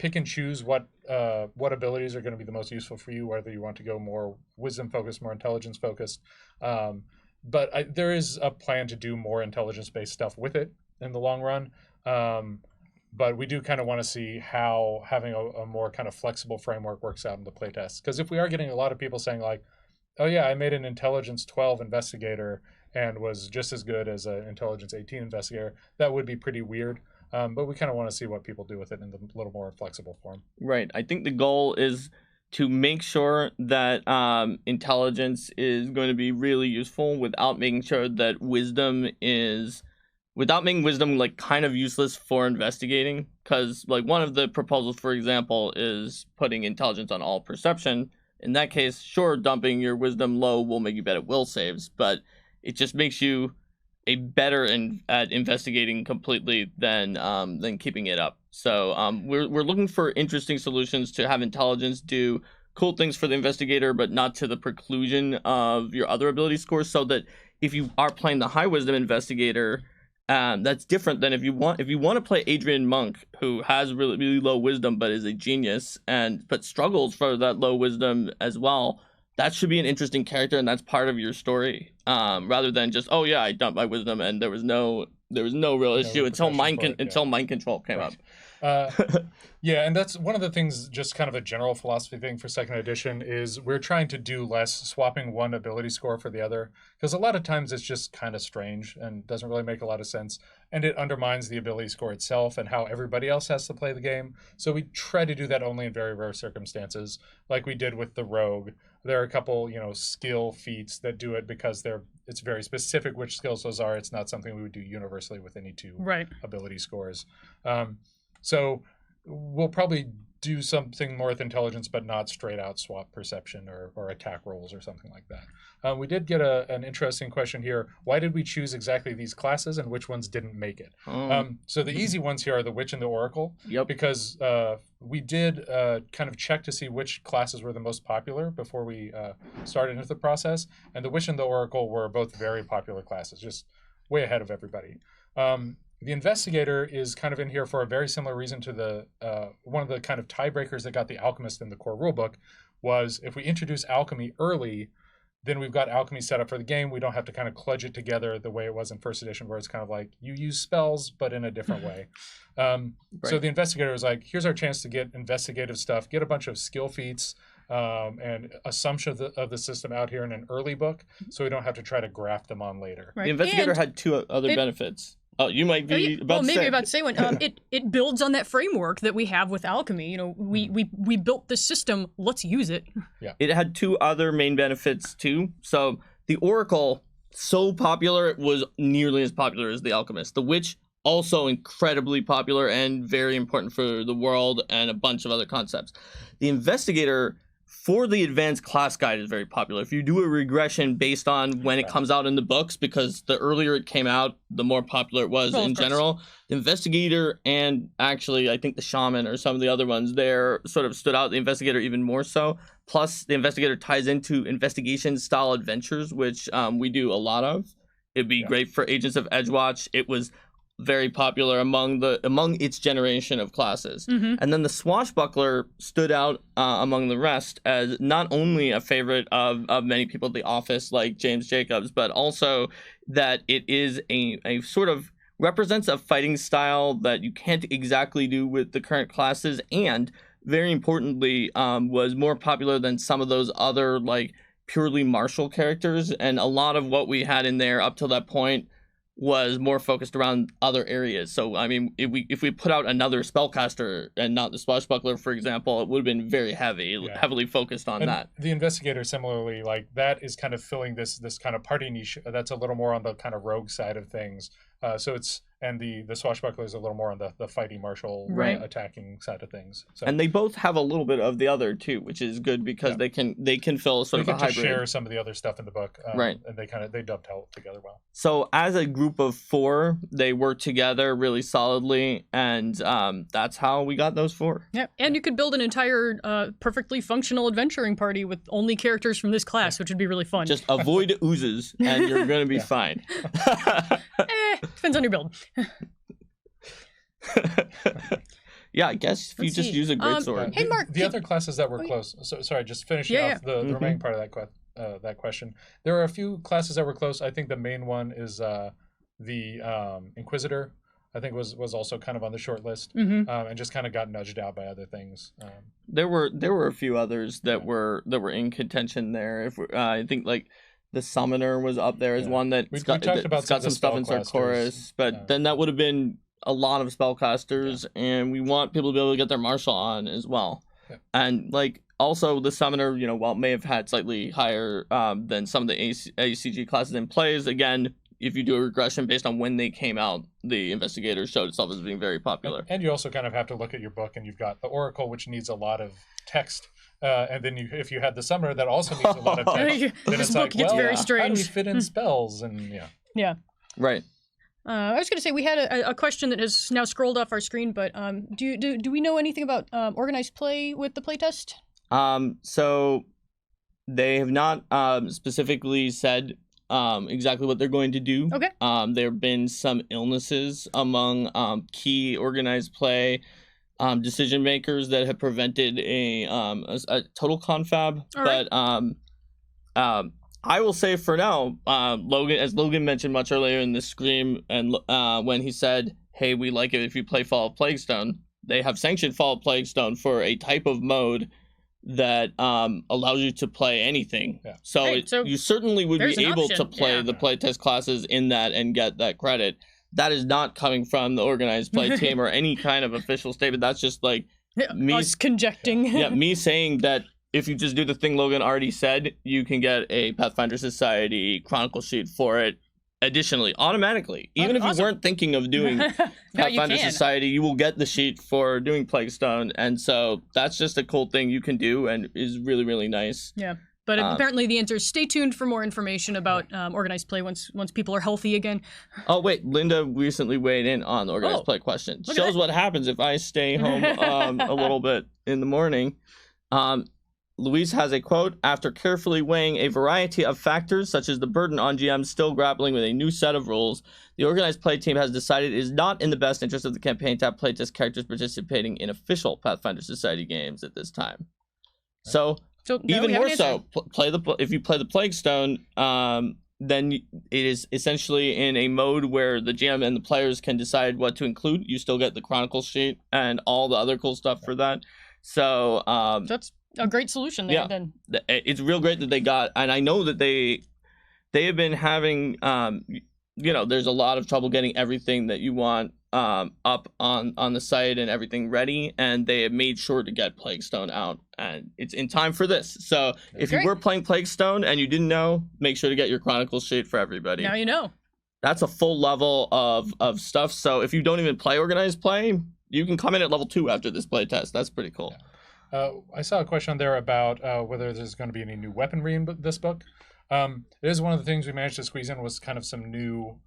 Speaker 2: pick and choose what abilities are going to be the most useful for you, whether you want to go more wisdom focused, more intelligence focused. But there is a plan to do more intelligence based stuff with it in the long run. But we do kind of want to see how having a more kind of flexible framework works out in the playtest. Because if we are getting a lot of people saying like, oh yeah, I made an intelligence 12 investigator and was just as good as an intelligence 18 investigator, that would be pretty weird. But we kind of want to see what people do with it in the little more flexible form.
Speaker 1: Right. I think the goal is to make sure that intelligence is going to be really useful without making sure that without making wisdom like kind of useless for investigating. Because like one of the proposals, for example, is putting intelligence on all perception. In that case, sure, dumping your wisdom low will make you better at will saves, but it just makes you a better at investigating completely than keeping it up. So we're looking for interesting solutions to have intelligence do cool things for the investigator, but not to the preclusion of your other ability scores. So that if you are playing the high wisdom investigator, that's different than if you want to play Adrian Monk, who has really, really low wisdom but is a genius but struggles for that low wisdom as well. That should be an interesting character, and that's part of your story, rather than just, oh yeah, I dumped my wisdom and there was no real issue until mind control came up.
Speaker 2: Yeah, and that's one of the things, just kind of a general philosophy thing for second edition, is we're trying to do less swapping one ability score for the other, because a lot of times it's just kind of strange and doesn't really make a lot of sense, and it undermines the ability score itself and how everybody else has to play the game. So we try to do that only in very rare circumstances, like we did with the rogue. There are a couple, skill feats that do it because it's very specific which skills those are. It's not something we would do universally with any two ability scores. So we'll probably do something more with intelligence, but not straight out swap perception or attack rolls or something like that. We did get an interesting question here. Why did we choose exactly these classes and which ones didn't make it? So the easy ones here are the Witch and the Oracle.
Speaker 1: Yep.
Speaker 2: Because we did kind of check to see which classes were the most popular before we started into the process. And the Witch and the Oracle were both very popular classes, just way ahead of everybody. The Investigator is kind of in here for a very similar reason to the one of the kind of tiebreakers that got the Alchemist in the core rulebook was if we introduce alchemy early, then we've got alchemy set up for the game. We don't have to kind of kludge it together the way it was in first edition, where it's kind of like you use spells, but in a different way. So the Investigator was like, here's our chance to get investigative stuff, get a bunch of skill feats and assumption of the system out here in an early book, so we don't have to try to graft them on later.
Speaker 1: Right. The Investigator had two other benefits. Oh, you might be about to say one.
Speaker 3: It builds on that framework that we have with alchemy. We built this system. Let's use it.
Speaker 2: Yeah.
Speaker 1: It had two other main benefits too. So the Oracle, so popular, it was nearly as popular as the Alchemist. The Witch, also incredibly popular and very important for the world and a bunch of other concepts. The Investigator, for the advanced class guide, is very popular. If you do a regression based on when it comes out in the books, because the earlier it came out, the more popular it was in general. The Investigator and actually I think the Shaman or some of the other ones there sort of stood out. The Investigator even more so. Plus the Investigator ties into investigation style adventures, which we do a lot of. It'd be great for Agents of Edgewatch. It was very popular among its generation of classes. And then the Swashbuckler stood out among the rest as not only a favorite of many people at the office like James Jacobs, but also that it is a sort of represents a fighting style that you can't exactly do with the current classes, and very importantly was more popular than some of those other like purely martial characters. And a lot of what we had in there up till that point was more focused around other areas. So, I mean, if we put out another spellcaster and not the Swashbuckler, for example, it would have been very heavily focused on that.
Speaker 2: The Investigator, similarly, like that is kind of filling this kind of party niche that's a little more on the kind of rogue side of things. So it's and the Swashbuckler is a little more on the fighting martial
Speaker 3: Right.
Speaker 2: attacking side of things. So
Speaker 1: And they both have a little bit of the other too, which is good because
Speaker 2: Yeah.
Speaker 1: they can fill sort
Speaker 2: they
Speaker 1: of a
Speaker 2: get to
Speaker 1: hybrid.
Speaker 2: share some of the other stuff in the book,
Speaker 1: Right.
Speaker 2: And they dovetail together well.
Speaker 1: So as a group of 4, they work together really solidly, and that's how we got those 4.
Speaker 3: Yeah, and you could build an entire perfectly functional adventuring party with only characters from this class, which would be really fun.
Speaker 1: Just avoid oozes, and you're gonna be fine.
Speaker 3: Depends on your build.
Speaker 1: Yeah, I guess if you
Speaker 3: Let's
Speaker 1: just
Speaker 3: see.
Speaker 1: use a greatsword.
Speaker 3: Hey, Mark,
Speaker 2: The other classes that were close. So, sorry, just finishing
Speaker 3: Yeah,
Speaker 2: off the remaining part of that question. There are a few classes that were close. I think the main one is the Inquisitor. I think was also kind of on the short list, and just kind of got nudged out by other things.
Speaker 1: There were a few others that were in contention there. If I think like the Summoner was up there as one that
Speaker 2: We
Speaker 1: got
Speaker 2: talked about
Speaker 1: got some stuff in Sarkoris, but then that would have been a lot of spellcasters, and we want people to be able to get their martial on as well.
Speaker 2: Yeah.
Speaker 1: And like also the Summoner, while it may have had slightly higher than some of the ACG classes in plays, again, if you do a regression based on when they came out, the Investigator showed itself as being very popular.
Speaker 2: And you also kind of have to look at your book, and you've got the Oracle, which needs a lot of text. And then if you had the Summoner, that also needs a lot of text. Then
Speaker 3: This
Speaker 2: it's
Speaker 3: book
Speaker 2: like,
Speaker 3: gets
Speaker 2: well,
Speaker 3: very
Speaker 2: how do
Speaker 3: strange.
Speaker 2: we fit in spells? And
Speaker 3: Yeah.
Speaker 1: Right.
Speaker 3: I was going to say we had a question that has now scrolled off our screen, but do we know anything about organized play with the playtest?
Speaker 1: So they have not specifically said exactly what they're going to do.
Speaker 3: Okay.
Speaker 1: There have been some illnesses among key organized play decision makers that have prevented a total confab.
Speaker 3: All right.
Speaker 1: But I will say for now, Logan mentioned much earlier in the stream, and when he said, "Hey, we like it if you play Fall of Plaguestone," they have sanctioned Fall of Plaguestone for a type of mode that allows you to play anything.
Speaker 2: Yeah.
Speaker 1: So,
Speaker 3: Hey, so
Speaker 1: you certainly would
Speaker 3: there's
Speaker 1: be
Speaker 3: an
Speaker 1: able to
Speaker 3: option,
Speaker 1: play
Speaker 3: yeah.
Speaker 1: the playtest classes in that and get that credit. That is not coming from the organized play team or any kind of official statement. That's just like me,
Speaker 3: us conjecting.
Speaker 1: yeah, me saying that if you just do the thing Logan already said, you can get a Pathfinder Society Chronicle sheet for it. Additionally, automatically, even if
Speaker 3: awesome.
Speaker 1: you weren't thinking of doing
Speaker 3: No, you
Speaker 1: Pathfinder
Speaker 3: can.
Speaker 1: Society, you will get the sheet for doing Plaguestone, and so that's just a cool thing you can do, and is really, really nice.
Speaker 3: Yeah. But apparently the answer is stay tuned for more information about organized play once people are healthy again.
Speaker 1: Oh wait, Linda recently weighed in on the organized
Speaker 3: Oh,
Speaker 1: play question.
Speaker 3: look at
Speaker 1: Shows
Speaker 3: that.
Speaker 1: what happens if I stay home a little bit in the morning. Louise has a quote: "After carefully weighing a variety of factors, such as the burden on GMs still grappling with a new set of rules, the organized play team has decided it is not in the best interest of the campaign to have playtest characters participating in official Pathfinder Society games at this time." So
Speaker 3: So now
Speaker 1: even
Speaker 3: we have
Speaker 1: more
Speaker 3: an
Speaker 1: so,
Speaker 3: answer.
Speaker 1: if you play the Plaguestone, then it is essentially in a mode where the GM and the players can decide what to include. You still get the Chronicle sheet and all the other cool stuff for that. So
Speaker 3: That's a great solution there.
Speaker 1: yeah.
Speaker 3: Then
Speaker 1: it's real great that they got, and I know that they have been having there's a lot of trouble getting everything that you want up on the site and everything ready, and they have made sure to get Plaguestone out, and it's in time for this. So if you
Speaker 3: Great.
Speaker 1: were playing Plaguestone and you didn't know, make sure to get your Chronicle sheet for everybody.
Speaker 3: now you know.
Speaker 1: That's a full level of stuff. So if you don't even play organized play, you can come in at level 2 after this play test. That's pretty cool.
Speaker 2: I saw a question there about whether there's going to be any new weaponry in this book. It is one of the things we managed to squeeze in was kind of some new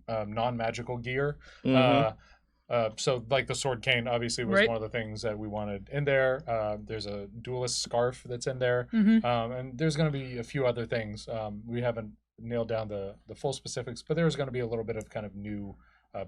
Speaker 2: non-magical gear. So like the sword cane obviously was
Speaker 3: Right.
Speaker 2: one of the things that we wanted in there. There's a duelist scarf that's in there,
Speaker 3: Mm-hmm.
Speaker 2: and there's going to be a few other things. We haven't nailed down the full specifics, but there's going to be a little bit of kind of new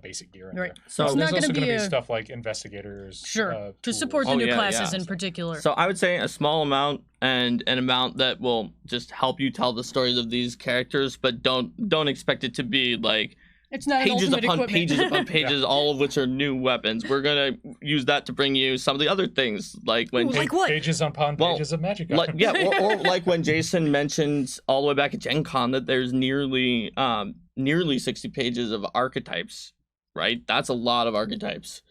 Speaker 2: basic gear in
Speaker 3: Right.
Speaker 2: there.
Speaker 1: So
Speaker 3: It's
Speaker 2: There's
Speaker 3: not
Speaker 2: also
Speaker 3: gonna
Speaker 2: going to
Speaker 3: be
Speaker 2: be
Speaker 3: a-
Speaker 2: stuff like investigators.
Speaker 3: Sure. To
Speaker 2: tools.
Speaker 3: support the
Speaker 1: Oh,
Speaker 3: new
Speaker 1: yeah,
Speaker 3: classes
Speaker 1: yeah.
Speaker 3: in particular.
Speaker 1: So I would say a small amount and an amount that will just help you tell the stories of these characters, but don't expect it to be like
Speaker 3: it's not an
Speaker 1: pages
Speaker 3: ultimate
Speaker 1: upon
Speaker 3: equipment.
Speaker 1: pages upon pages, all of which are new weapons. We're gonna use that to bring you some of the other things, like when
Speaker 3: Ooh, like what?
Speaker 2: Pages upon
Speaker 1: Well,
Speaker 2: pages of magic.
Speaker 1: like
Speaker 2: items.
Speaker 1: yeah, or like when Jason mentioned all the way back at Gen Con that there's nearly 60 pages of archetypes. Right, that's a lot of archetypes.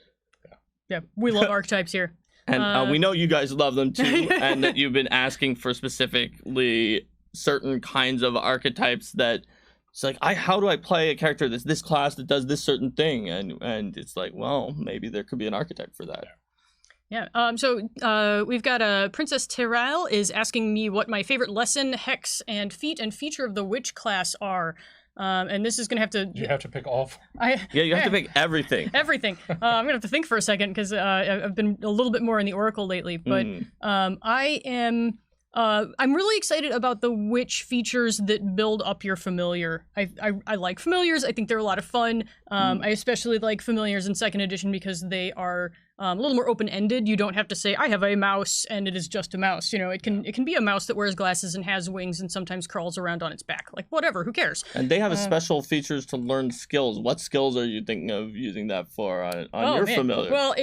Speaker 3: Yeah, we love archetypes here.
Speaker 1: And we know you guys love them too, and that you've been asking for specifically certain kinds of archetypes that it's like, how do I play a character that's this class that does this certain thing? And it's like, well, maybe there could be an archetype for that.
Speaker 3: Yeah. So we've got Princess Tyrell is asking me what my favorite lesson, hex, and feat and feature of the witch class are. And this is going to have to...
Speaker 2: You have to pick all four.
Speaker 1: You have to pick everything.
Speaker 3: Everything. I'm going to have to think for a second because I've been a little bit more in the Oracle lately. But I'm really excited about the witch features that build up your familiar. I like familiars. I think they're a lot of fun. I especially like familiars in 2nd edition because they are a little more open-ended. You don't have to say, I have a mouse and it is just a mouse. You know, it can be a mouse that wears glasses and has wings and sometimes crawls around on its back. Like, whatever, who cares?
Speaker 1: And they have special features to learn skills. What skills are you thinking of using that for on your familiar?
Speaker 3: Well,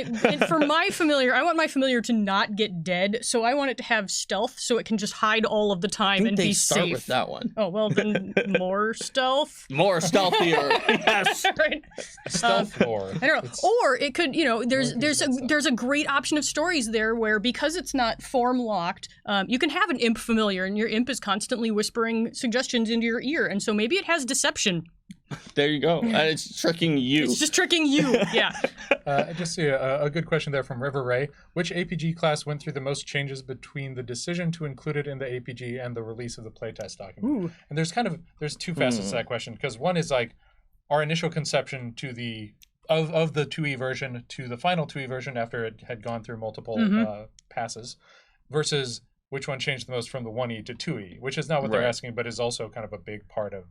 Speaker 3: for my familiar, I want my familiar to not get dead, so I want it to have stealth so it can just hide all of the time and be safe.
Speaker 1: I think they start with that one.
Speaker 3: Oh, well, then more stealth?
Speaker 1: More stealthier, yes.
Speaker 3: Right.
Speaker 2: Stealth lore.
Speaker 3: I don't know. Or it could, you know, there's a great option of stories there where, because it's not form locked, you can have an imp familiar and your imp is constantly whispering suggestions into your ear, and so maybe it has deception.
Speaker 1: There you go. And it's tricking you.
Speaker 3: It's just tricking you, yeah.
Speaker 2: I just see a good question there from River Ray. Which APG class went through the most changes between the decision to include it in the APG and the release of the playtest document?
Speaker 3: Ooh.
Speaker 2: And there's two facets to that question, because one is like our initial conception to the of the 2E version to the final 2E version after it had gone through multiple passes, versus which one changed the most from the 1E to 2E, which is not what they're asking, but is also kind of a big part of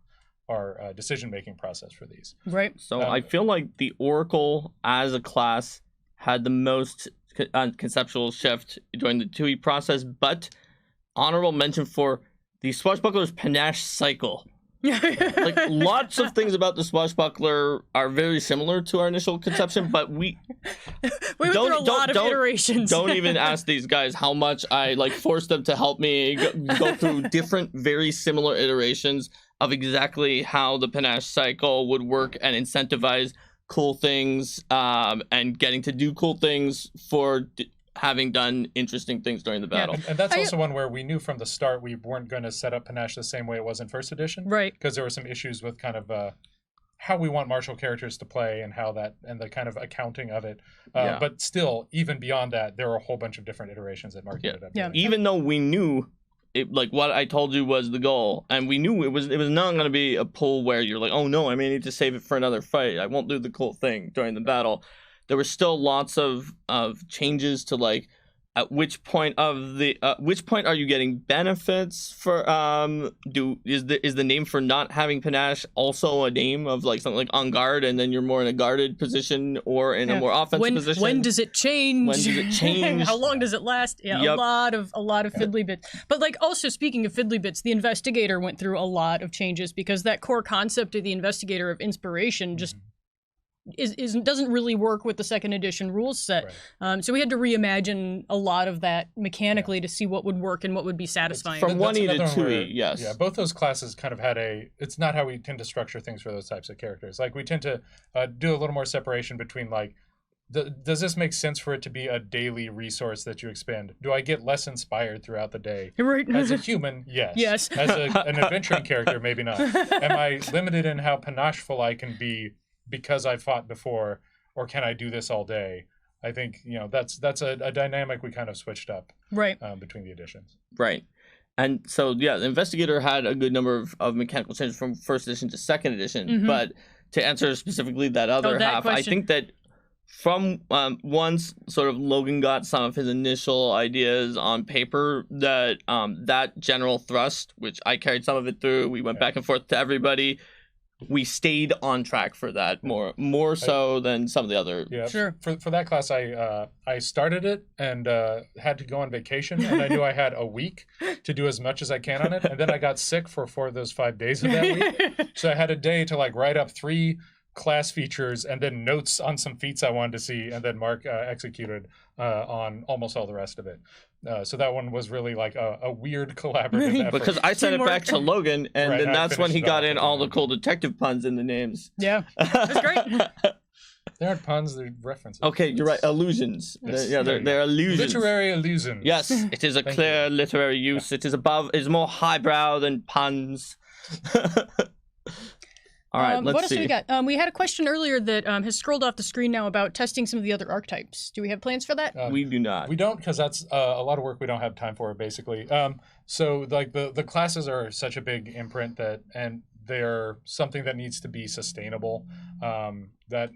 Speaker 2: our decision-making process for these.
Speaker 3: Right.
Speaker 1: So I feel like the Oracle as a class had the most conceptual shift during the 2E process, but honorable mention for the Swashbuckler's panache cycle. Like, lots of things about the Swashbuckler are very similar to our initial conception, but we
Speaker 3: went through a lot of iterations.
Speaker 1: Don't even ask these guys how much I forced them to help me go through different, very similar iterations of exactly how the panache cycle would work and incentivize cool things, and getting to do cool things for having done interesting things during the battle.
Speaker 2: And that's also one where we knew from the start we weren't going to set up panache the same way it was in 1st edition.
Speaker 3: Right.
Speaker 2: Because there were some issues with kind of how we want martial characters to play and how that, and the kind of accounting of it. But still, even beyond that, there are a whole bunch of different iterations that Mark ended up doing.
Speaker 1: Even though we knew what I told you was the goal, and we knew it was not going to be a pull where you're like, oh no, I may need to save it for another fight. I won't do the cool thing during the battle. There were still lots of changes to at which point are you getting benefits for is the name for not having panache also a name of something like on guard, and then you're more in a guarded position or in a more offensive position?
Speaker 3: When does it change?
Speaker 1: When does it change?
Speaker 3: How long does it last? Yeah, a lot of fiddly bits. But also speaking of fiddly bits, the Investigator went through a lot of changes because that core concept of the Investigator of inspiration just doesn't really work with the 2nd edition rules set. Right. So we had to reimagine a lot of that mechanically to see what would work and what would be satisfying.
Speaker 1: From 1E to 2E, yes.
Speaker 2: Yeah, both those classes kind of had it's not how we tend to structure things for those types of characters. We tend to do a little more separation between does this make sense for it to be a daily resource that you expend? Do I get less inspired throughout the day?
Speaker 3: Right.
Speaker 2: As a human, yes.
Speaker 3: Yes.
Speaker 2: As an adventuring character, maybe not. Am I limited in how panacheful I can be because I fought before, or can I do this all day? I think that's a dynamic we kind of switched up between the editions.
Speaker 1: Right. And so the Investigator had a good number of mechanical changes from 1st edition to 2nd edition. But to answer specifically that other half, question. I think that from once sort of Logan got some of his initial ideas on paper, that that general thrust, which I carried some of it through, we went back and forth to everybody. We stayed on track for that more so than some of the other.
Speaker 2: Yeah, sure. For that class, I started it and had to go on vacation, and I knew I had a week to do as much as I can on it, and then I got sick for 4 of those 5 days of that week. So I had a day to write up 3 class features and then notes on some feats I wanted to see, and then Mark executed on almost all the rest of it. So that one was really a weird collaborative effort.
Speaker 1: Because I sent it back to Logan, and then that's when he got in all the cool detective puns in the names.
Speaker 3: Yeah, that's great.
Speaker 2: They aren't puns, they're references.
Speaker 1: Okay, you're right. Allusions.
Speaker 2: Yes.
Speaker 1: They're allusions.
Speaker 2: Literary allusions.
Speaker 1: Yes, it is a clear literary use. It is more highbrow than puns. All right, let's
Speaker 3: what else
Speaker 1: see.
Speaker 3: do we got? We had a question earlier that has scrolled off the screen now about testing some of the other archetypes. Do we have plans for that?
Speaker 1: We do not.
Speaker 2: We don't, because that's a lot of work we don't have time for, basically. So like the classes are such a big imprint and they're something that needs to be sustainable. That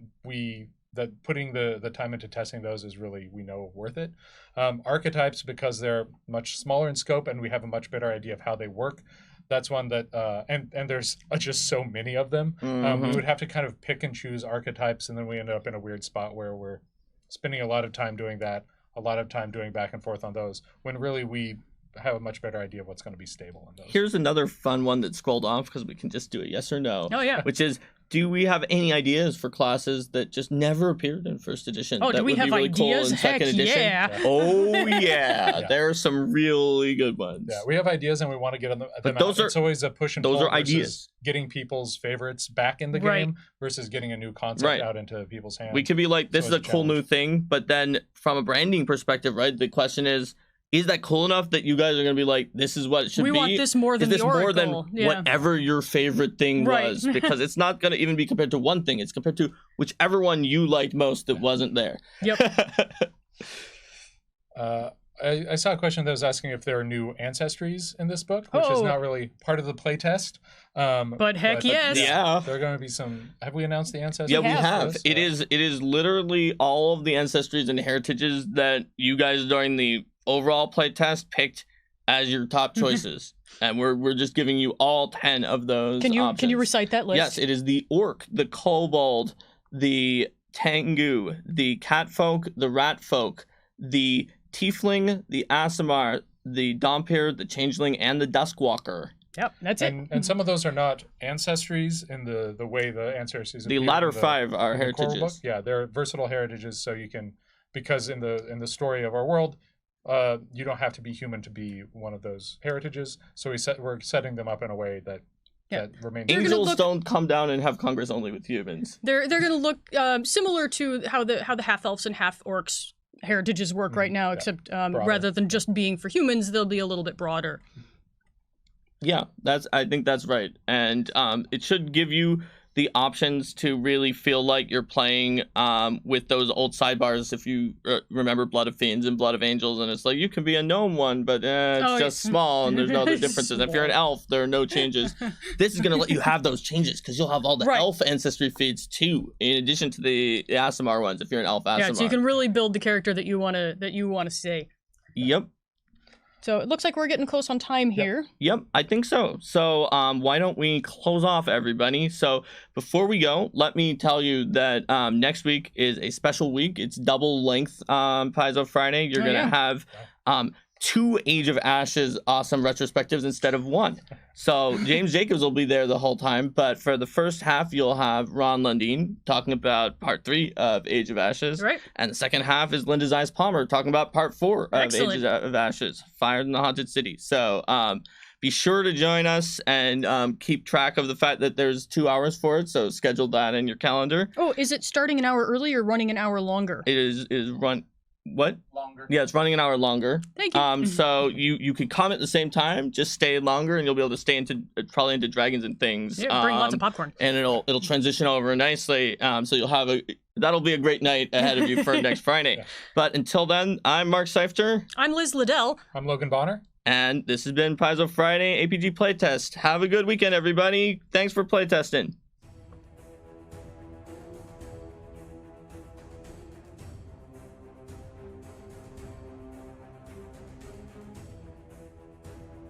Speaker 2: putting the time into testing those is really, we know, worth it. Archetypes, because they're much smaller in scope and we have a much better idea of how they work. That's one that, and there's just so many of them. We would have to kind of pick and choose archetypes, and then we end up in a weird spot where we're spending a lot of time doing that, a lot of time doing back and forth on those, when really we have a much better idea of what's going to be stable in those.
Speaker 1: Here's another fun one that scrolled off because we can just do a yes or no.
Speaker 3: Oh, yeah.
Speaker 1: Which is, do we have any ideas for classes that just never appeared in first edition?
Speaker 3: Oh,
Speaker 1: that
Speaker 3: do we
Speaker 1: would
Speaker 3: have
Speaker 1: be really
Speaker 3: ideas?
Speaker 1: cool in
Speaker 3: Heck
Speaker 1: second edition?
Speaker 3: yeah.
Speaker 1: Oh yeah. There are some really good ones.
Speaker 2: Yeah, we have ideas and we want to get them
Speaker 1: But
Speaker 2: out.
Speaker 1: those are-
Speaker 2: It's always a push and
Speaker 1: those
Speaker 2: pull
Speaker 1: are
Speaker 2: versus
Speaker 1: ideas.
Speaker 2: getting people's favorites back in the
Speaker 3: Right.
Speaker 2: game versus getting a new concept
Speaker 1: Right.
Speaker 2: out into people's hands.
Speaker 1: We could be like, this is
Speaker 2: So
Speaker 1: a
Speaker 2: it's a
Speaker 1: cool new
Speaker 2: challenge.
Speaker 1: thing, but then from a branding perspective, right? The question is that cool enough that you guys are going to be like, this is what it should
Speaker 3: We
Speaker 1: be?
Speaker 3: want this more than
Speaker 1: Is this
Speaker 3: the
Speaker 1: more than
Speaker 3: Oracle. Yeah.
Speaker 1: whatever your favorite thing
Speaker 3: Right.
Speaker 1: was? Because it's not going to even be compared to one thing. It's compared to whichever one you liked most that wasn't there.
Speaker 3: Yep.
Speaker 2: I saw a question that was asking if there are new ancestries in this book, which is not really part of the playtest.
Speaker 3: But heck yes.
Speaker 1: Yeah.
Speaker 2: There are going to be some. Have we announced the ancestries?
Speaker 1: Yeah, we
Speaker 3: have.
Speaker 1: have. It is literally all of the ancestries and heritages that you guys during the overall playtest picked as your top choices. And we're just giving you all 10 of those
Speaker 3: Can you
Speaker 1: options.
Speaker 3: recite that list?
Speaker 1: Yes, it is the orc, the kobold, the tengu, the catfolk, the ratfolk, the tiefling, the Aasimar, the Dhampir, the changeling, and the duskwalker.
Speaker 3: Yep, that's it.
Speaker 2: And some of those are not ancestries in the way the ancestries.
Speaker 1: The
Speaker 2: appear
Speaker 1: latter
Speaker 2: in the,
Speaker 1: five are
Speaker 2: in the core book.
Speaker 1: heritages.
Speaker 2: Yeah, they're versatile heritages, so you can, because in the story of our world, you don't have to be human to be one of those heritages. So we're setting them up in a way that remains.
Speaker 3: They're gonna
Speaker 1: Angels
Speaker 3: look-
Speaker 1: don't come down and have Congress only with humans.
Speaker 3: They're going to look similar to how the half elves and half orcs heritages work right now, except rather than just being for humans, they'll be a little bit broader.
Speaker 1: Yeah, I think that's right. And it should give you the options to really feel like you're playing with those old sidebars. If you remember Blood of Fiends and Blood of Angels, and it's like, you can be a gnome one, but it's just small and there's no other differences. If you're an elf, there are no changes. This is going to let you have those changes because you'll have all the elf ancestry feeds too, in addition to the Aasimar ones if you're an elf Aasimar.
Speaker 3: Yeah, so you can really build the character that you want to see.
Speaker 1: Yep.
Speaker 3: So it looks like we're getting close on time here.
Speaker 1: Yep, I think so. So why don't we close off, everybody? So before we go, let me tell you that next week is a special week. It's double length Paizo Friday. You're going to have 2 Age of Ashes awesome retrospectives instead of 1. So James Jacobs will be there the whole time, but for the first half, you'll have Ron Lundeen talking about part 3 of Age of Ashes.
Speaker 3: Right.
Speaker 1: And the second half is Linda Zeiss Palmer talking about part 4 of Age of Ashes, Fire in the Haunted City. So be sure to join us and keep track of the fact that there's 2 hours for it. So schedule that in your calendar.
Speaker 3: Oh, is it starting an hour early or running an hour longer?
Speaker 1: It is run. What?
Speaker 2: Longer.
Speaker 1: Yeah, it's running an hour longer.
Speaker 3: Thank you.
Speaker 1: So you can come at the same time, just stay longer, and you'll be able to stay probably into dragons and things.
Speaker 3: Yeah, bring lots of popcorn.
Speaker 1: And it'll transition over nicely. So you'll have that'll be a great night ahead of you for next Friday.
Speaker 2: Yeah.
Speaker 1: But until then, I'm Mark Seifter.
Speaker 3: I'm Lyz Liddell.
Speaker 2: I'm Logan Bonner.
Speaker 1: And this has been Paizo Friday APG Playtest. Have a good weekend, everybody. Thanks for playtesting.